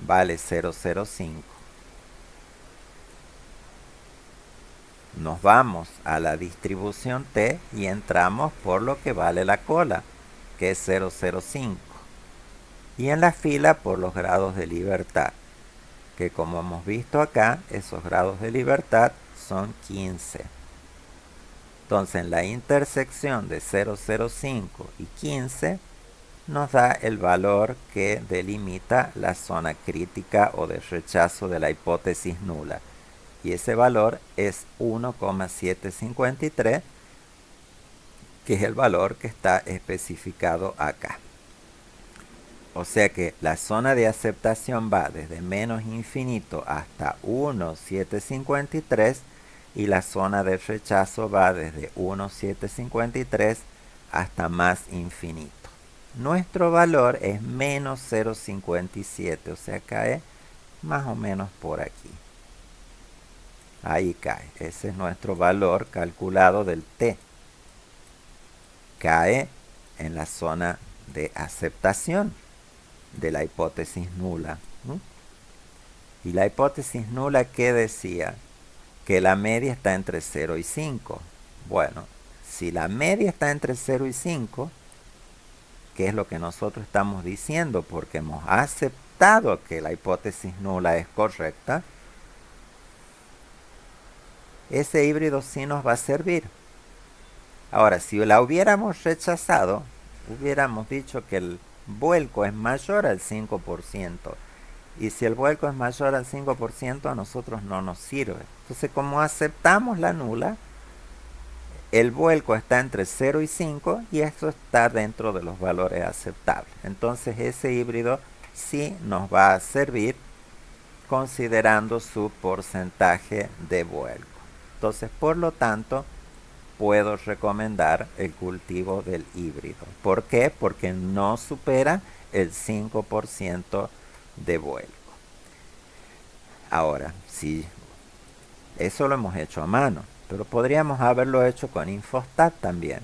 vale 0,05. Nos vamos a la distribución t y entramos por lo que vale la cola, que es 0,05. Y en la fila por los grados de libertad. que como hemos visto acá, esos grados de libertad son 15. Entonces, en la intersección de 0,05 y 15 nos da el valor que delimita la zona crítica o de rechazo de la hipótesis nula. Y ese valor es 1,753, que es el valor que está especificado acá. O sea que la zona de aceptación va desde menos infinito hasta 1,753 y la zona de rechazo va desde 1,753 hasta más infinito. Nuestro valor es menos 0,57, o sea, cae más o menos por aquí. Ahí cae, ese es nuestro valor calculado del t. Cae en la zona de aceptación de la hipótesis nula. Y la hipótesis nula, ¿qué decía? Que la media está entre 0 y 5. Bueno, si la media está entre 0 y 5, que es lo que nosotros estamos diciendo porque hemos aceptado que la hipótesis nula es correcta, ese híbrido sí nos va a servir. Ahora, si la hubiéramos rechazado, hubiéramos dicho que el vuelco es mayor al 5%. Y si el vuelco es mayor al 5%, a nosotros no nos sirve. Entonces, como aceptamos la nula, el vuelco está entre 0 y 5 y esto está dentro de los valores aceptables. Entonces, ese híbrido sí nos va a servir considerando su porcentaje de vuelco. Entonces, por lo tanto, puedo recomendar el cultivo del híbrido. ¿Por qué? Porque no supera el 5% de vuelco. Ahora, si eso lo hemos hecho a mano, pero podríamos haberlo hecho con Infostat también.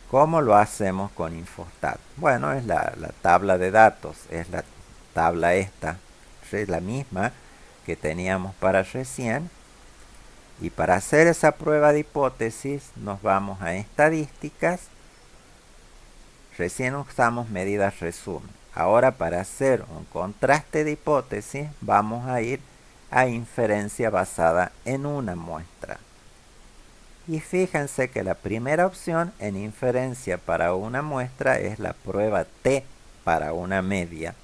¿Cómo lo hacemos con Infostat? Bueno, es la tabla de datos, es la tabla esta, es la misma que teníamos para recién. Y para hacer esa prueba de hipótesis nos vamos a estadísticas. Recién usamos medidas resumen. Ahora para hacer un contraste de hipótesis vamos a ir a inferencia basada en una muestra. Y fíjense que la primera opción en inferencia para una muestra es la prueba T para una media.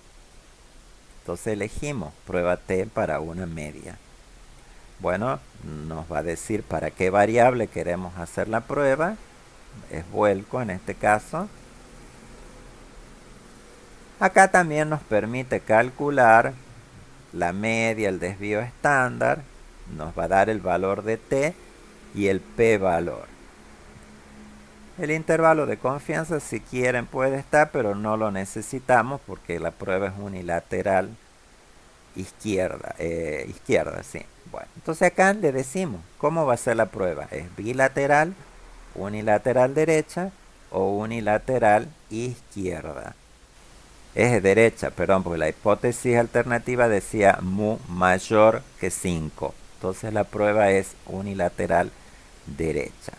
Entonces elegimos prueba T para una media. Bueno, nos va a decir para qué variable queremos hacer la prueba. Es vuelco en este caso. Acá también nos permite calcular la media, el desvío estándar. Nos va a dar el valor de t y el p-valor. El intervalo de confianza, si quieren, puede estar, pero no lo necesitamos porque la prueba es unilateral izquierda, sí. Bueno, entonces acá le decimos cómo va a ser la prueba. ¿Es bilateral, unilateral derecha o unilateral izquierda? Es derecha, perdón, porque la hipótesis alternativa decía mu mayor que 5. Entonces la prueba es unilateral derecha.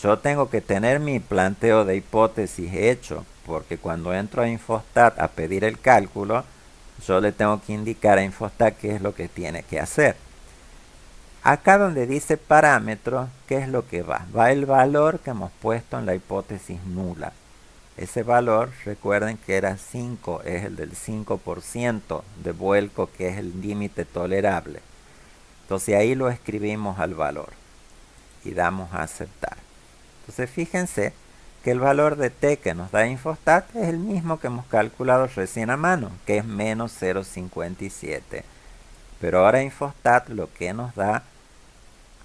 Yo tengo que tener mi planteo de hipótesis hecho, porque cuando entro a Infostat a pedir el cálculo, yo le tengo que indicar a Infostat qué es lo que tiene que hacer. Acá donde dice parámetro, ¿qué es lo que va? Va el valor que hemos puesto en la hipótesis nula. Ese valor, recuerden que era 5, es el del 5% de vuelco, que es el límite tolerable. Entonces ahí lo escribimos al valor y damos a aceptar. Entonces fíjense que el valor de t que nos da Infostat es el mismo que hemos calculado recién a mano, que es menos 0,57. Pero ahora Infostat lo que nos da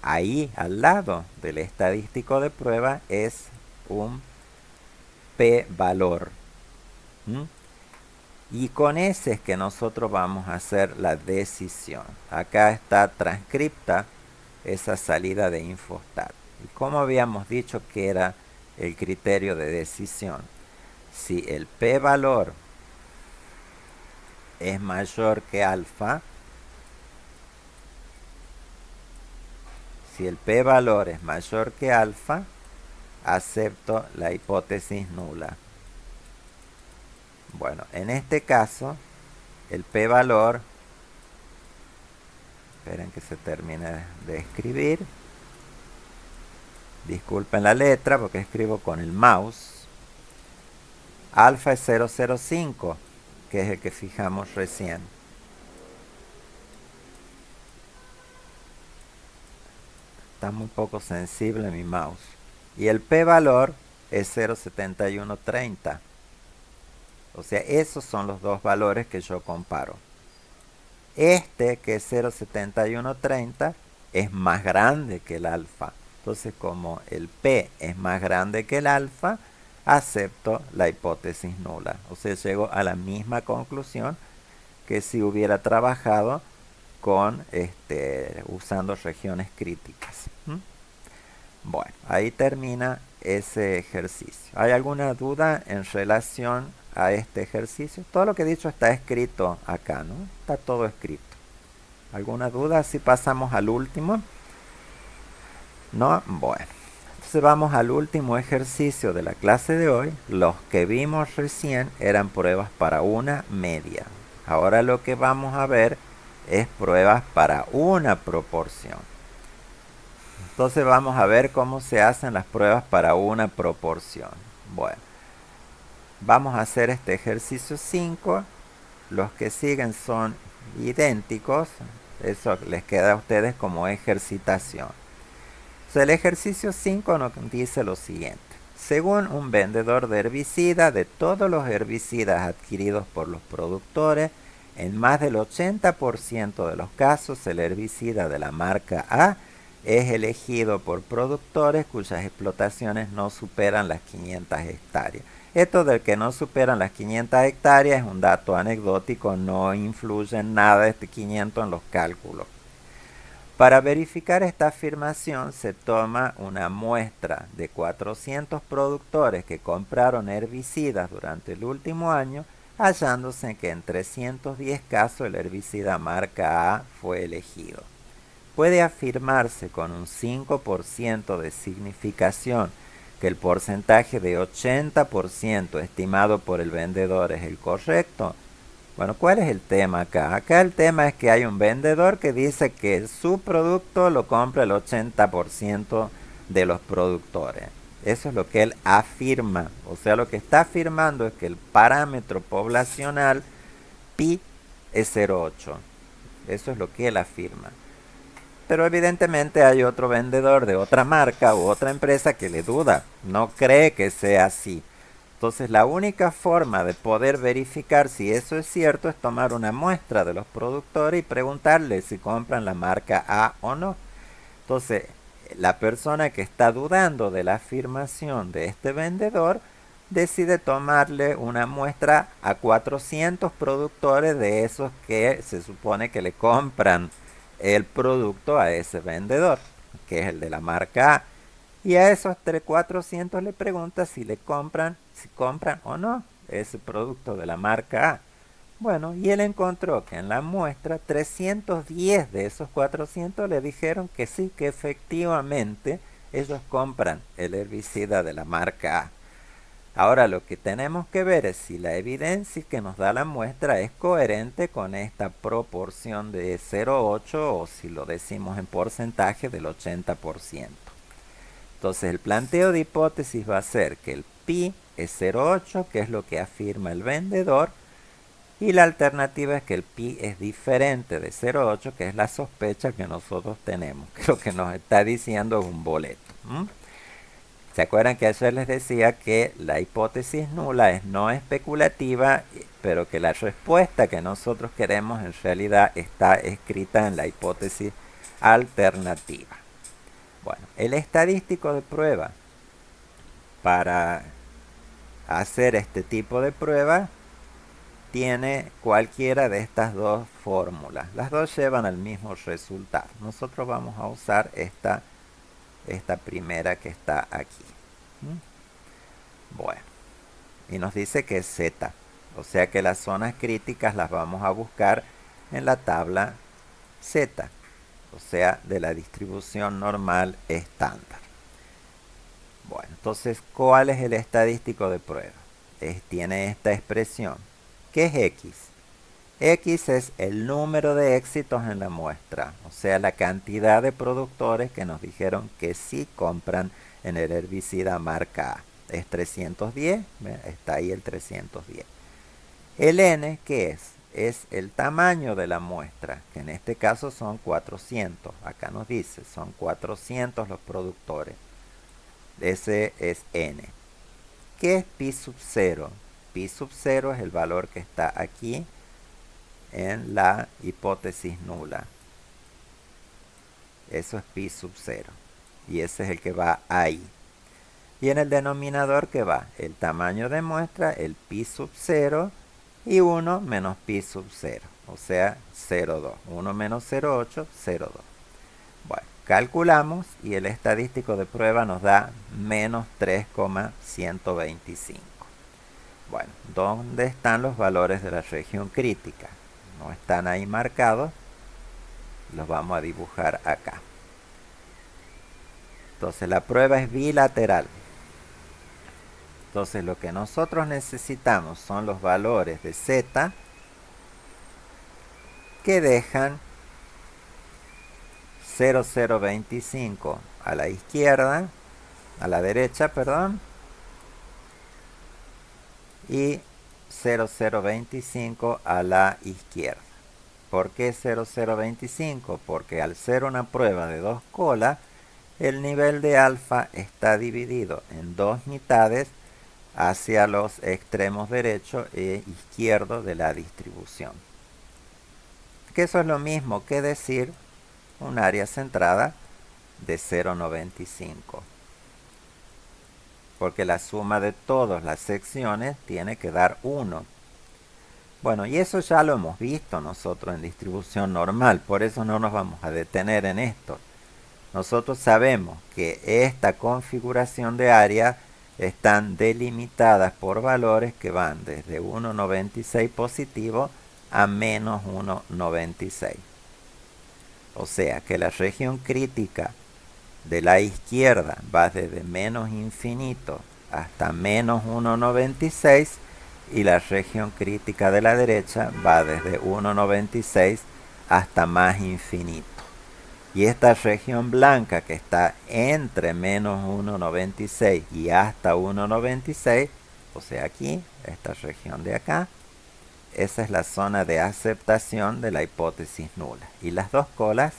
ahí al lado del estadístico de prueba es un p-valor. Y con ese es que nosotros vamos a hacer la decisión. Acá está transcripta esa salida de Infostat. Y como habíamos dicho que era el criterio de decisión, si el p-valor es mayor que alfa, si el p-valor es mayor que alfa, acepto la hipótesis nula. Bueno, en este caso, el p-valor Esperen que se termine de escribir. Disculpen la letra porque escribo con el mouse. Alfa es 005, que es el que fijamos recién. Está muy poco sensible mi mouse. Y el p-valor es 0,7130. O sea, esos son los dos valores que yo comparo. Este, que es 0,7130, es más grande que el alfa. Entonces, como el P es más grande que el alfa, acepto la hipótesis nula. O sea, llego a la misma conclusión que si hubiera trabajado con usando regiones críticas. Bueno, ahí termina ese ejercicio. ¿Hay alguna duda en relación a este ejercicio? Todo lo que he dicho está escrito acá, ¿no? Está todo escrito. ¿Alguna duda? Si pasamos al último. ¿No? Bueno. Entonces vamos al último ejercicio de la clase de hoy. Los que vimos recién eran pruebas para una media. Ahora lo que vamos a ver es pruebas para una proporción. Entonces vamos a ver cómo se hacen las pruebas para una proporción. Bueno, vamos a hacer este ejercicio 5. Los que siguen son idénticos. Eso les queda a ustedes como ejercitación. Entonces, el ejercicio 5 nos dice lo siguiente. Según un vendedor de herbicida, de todos los herbicidas adquiridos por los productores, en más del 80% de los casos el herbicida de la marca A es elegido por productores cuyas explotaciones no superan las 500 hectáreas. Esto del que no superan las 500 hectáreas es un dato anecdótico, no influye en nada este 500 en los cálculos. Para verificar esta afirmación se toma una muestra de 400 productores que compraron herbicidas durante el último año, hallándose que en 310 casos el herbicida marca A fue elegido. Puede afirmarse con un 5% de significación que el porcentaje de 80% estimado por el vendedor es el correcto. Bueno, ¿cuál es el tema acá? Acá el tema es que hay un vendedor que dice que su producto lo compra el 80% de los productores. Eso es lo que él afirma. O sea, lo que está afirmando es que el parámetro poblacional pi es 0,8. Eso es lo que él afirma. Pero evidentemente hay otro vendedor de otra marca u otra empresa que le duda, no cree que sea así. Entonces la única forma de poder verificar si eso es cierto es tomar una muestra de los productores y preguntarles si compran la marca A o no. Entonces la persona que está dudando de la afirmación de este vendedor decide tomarle una muestra a 400 productores de esos que se supone que le compran el producto a ese vendedor, que es el de la marca A. Y a esos 400 le pregunta si compran o no ese producto de la marca A. Bueno, y él encontró que en la muestra 310 de esos 400 le dijeron que sí, que efectivamente ellos compran el herbicida de la marca A. Ahora lo que tenemos que ver es si la evidencia que nos da la muestra es coherente con esta proporción de 0,8 o si lo decimos en porcentaje del 80%. Entonces el planteo de hipótesis va a ser que el pi es 0,8, que es lo que afirma el vendedor, y la alternativa es que el pi es diferente de 0,8, que es la sospecha que nosotros tenemos, que lo que nos está diciendo es un boleto. ¿Se acuerdan que ayer les decía que la hipótesis nula es no especulativa, pero que la respuesta que nosotros queremos en realidad está escrita en la hipótesis alternativa? Bueno, el estadístico de prueba para hacer este tipo de prueba tiene cualquiera de estas dos fórmulas. Las dos llevan al mismo resultado. Nosotros vamos a usar esta primera que está aquí. Bueno, y nos dice que es Z, o sea que las zonas críticas las vamos a buscar en la tabla Z, o sea de la distribución normal estándar. Bueno, entonces, ¿cuál es el estadístico de prueba? Tiene esta expresión. ¿Qué es X? X es el número de éxitos en la muestra, o sea, la cantidad de productores que nos dijeron que sí compran en el herbicida marca A. Es 310, está ahí el 310. El N, ¿qué es? Es el tamaño de la muestra, que en este caso son 400. Acá nos dice, son 400 los productores. Ese es N. ¿Qué es pi sub 0? Pi sub 0 es el valor que está aquí en la hipótesis nula. Eso es pi sub 0. Y ese es el que va ahí. Y en el denominador, ¿qué va? El tamaño de muestra, el pi sub 0 y 1 menos pi sub 0. O sea, 0,2. 1 menos 0,8, 0,2. Bueno, calculamos y el estadístico de prueba nos da menos 3,125. Bueno, ¿dónde están los valores de la región crítica? No están ahí marcados. Los vamos a dibujar acá. Entonces la prueba es bilateral. Entonces lo que nosotros necesitamos son los valores de Z que dejan 0,025 a la izquierda, a la derecha, perdón, y 0,025 a la izquierda. ¿Por qué 0,025? Porque al ser una prueba de dos colas, el nivel de alfa está dividido en dos mitades hacia los extremos derecho e izquierdo de la distribución. Que eso es lo mismo que decir un área centrada de 0,95. Porque la suma de todas las secciones tiene que dar 1. Bueno, y eso ya lo hemos visto nosotros en distribución normal, por eso no nos vamos a detener en esto. Nosotros sabemos que esta configuración de área están delimitadas por valores que van desde 1,96 positivo a menos 1,96. O sea que la región crítica de la izquierda va desde menos infinito hasta menos 1,96 y la región crítica de la derecha va desde 1,96 hasta más infinito. Y esta región blanca que está entre menos 1,96 y hasta 1,96, o sea aquí, esta región de acá, esa es la zona de aceptación de la hipótesis nula. Y las dos colas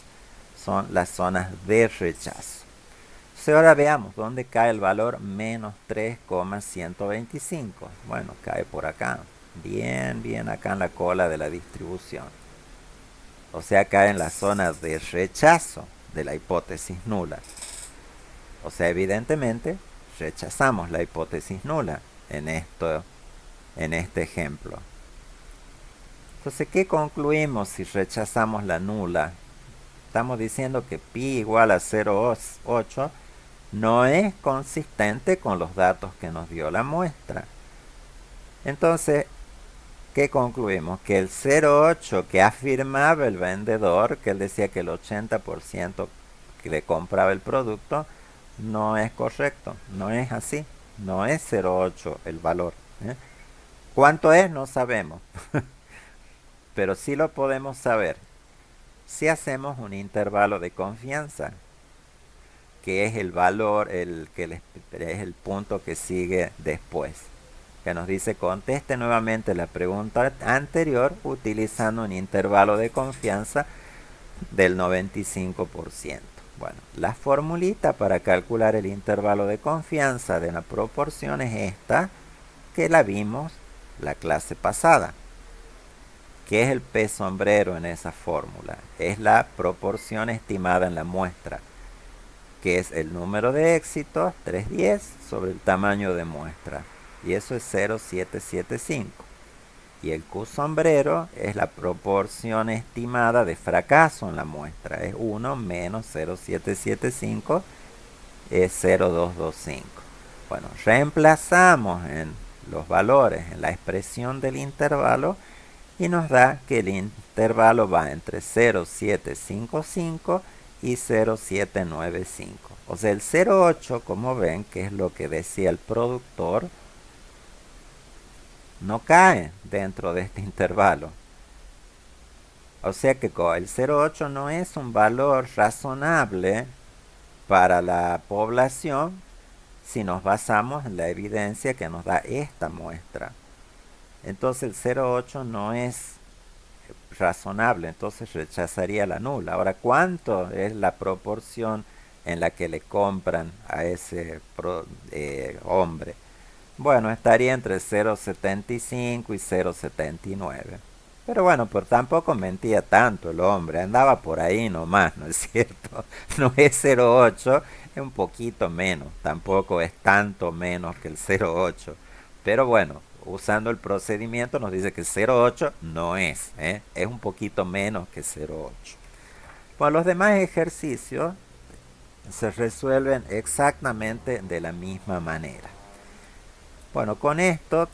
son las zonas de rechazo. Entonces ahora veamos dónde cae el valor menos 3,125. Bueno, cae por acá, bien acá en la cola de la distribución. O sea, cae en la zona de rechazo de la hipótesis nula. O sea, evidentemente rechazamos la hipótesis nula en este ejemplo. Entonces, ¿qué concluimos si rechazamos la nula? Estamos diciendo que pi igual a 0,8 no es consistente con los datos que nos dio la muestra. Entonces, ¿qué concluimos? Que el 0,8 que afirmaba el vendedor, que él decía que el 80% que le compraba el producto, no es correcto, no es así, no es 0,8 el valor. ¿Cuánto es? No sabemos, pero sí lo podemos saber si hacemos un intervalo de confianza, que es el valor, es el punto que sigue después, que nos dice conteste nuevamente la pregunta anterior utilizando un intervalo de confianza del 95%. Bueno, la formulita para calcular el intervalo de confianza de la proporción es esta, que la vimos la clase pasada. ¿Qué es el P sombrero en esa fórmula? Es la proporción estimada en la muestra, que es el número de éxitos, 310, sobre el tamaño de muestra. Y eso es 0,775. Y el Q sombrero es la proporción estimada de fracaso en la muestra. Es 1 menos 0,775, es 0,225. Bueno, reemplazamos en los valores en la expresión del intervalo y nos da que el intervalo va entre 0,755 y 0,795. O sea, el 0,8, como ven, que es lo que decía el productor, no cae dentro de este intervalo. O sea que el 0,8 no es un valor razonable para la población si nos basamos en la evidencia que nos da esta muestra. Entonces el 0,8 no es razonable, entonces rechazaría la nula. Ahora, ¿cuánto es la proporción en la que le compran a ese hombre? Bueno, estaría entre 0,75 y 0,79. Pero bueno, pues tampoco mentía tanto el hombre, andaba por ahí nomás, ¿no es cierto? No es 0,8, es un poquito menos, tampoco es tanto menos que el 0,8. Pero bueno, usando el procedimiento nos dice que 0,8 no es, ¿eh? Es un poquito menos que 0,8. Bueno, los demás ejercicios se resuelven exactamente de la misma manera. Bueno, con esto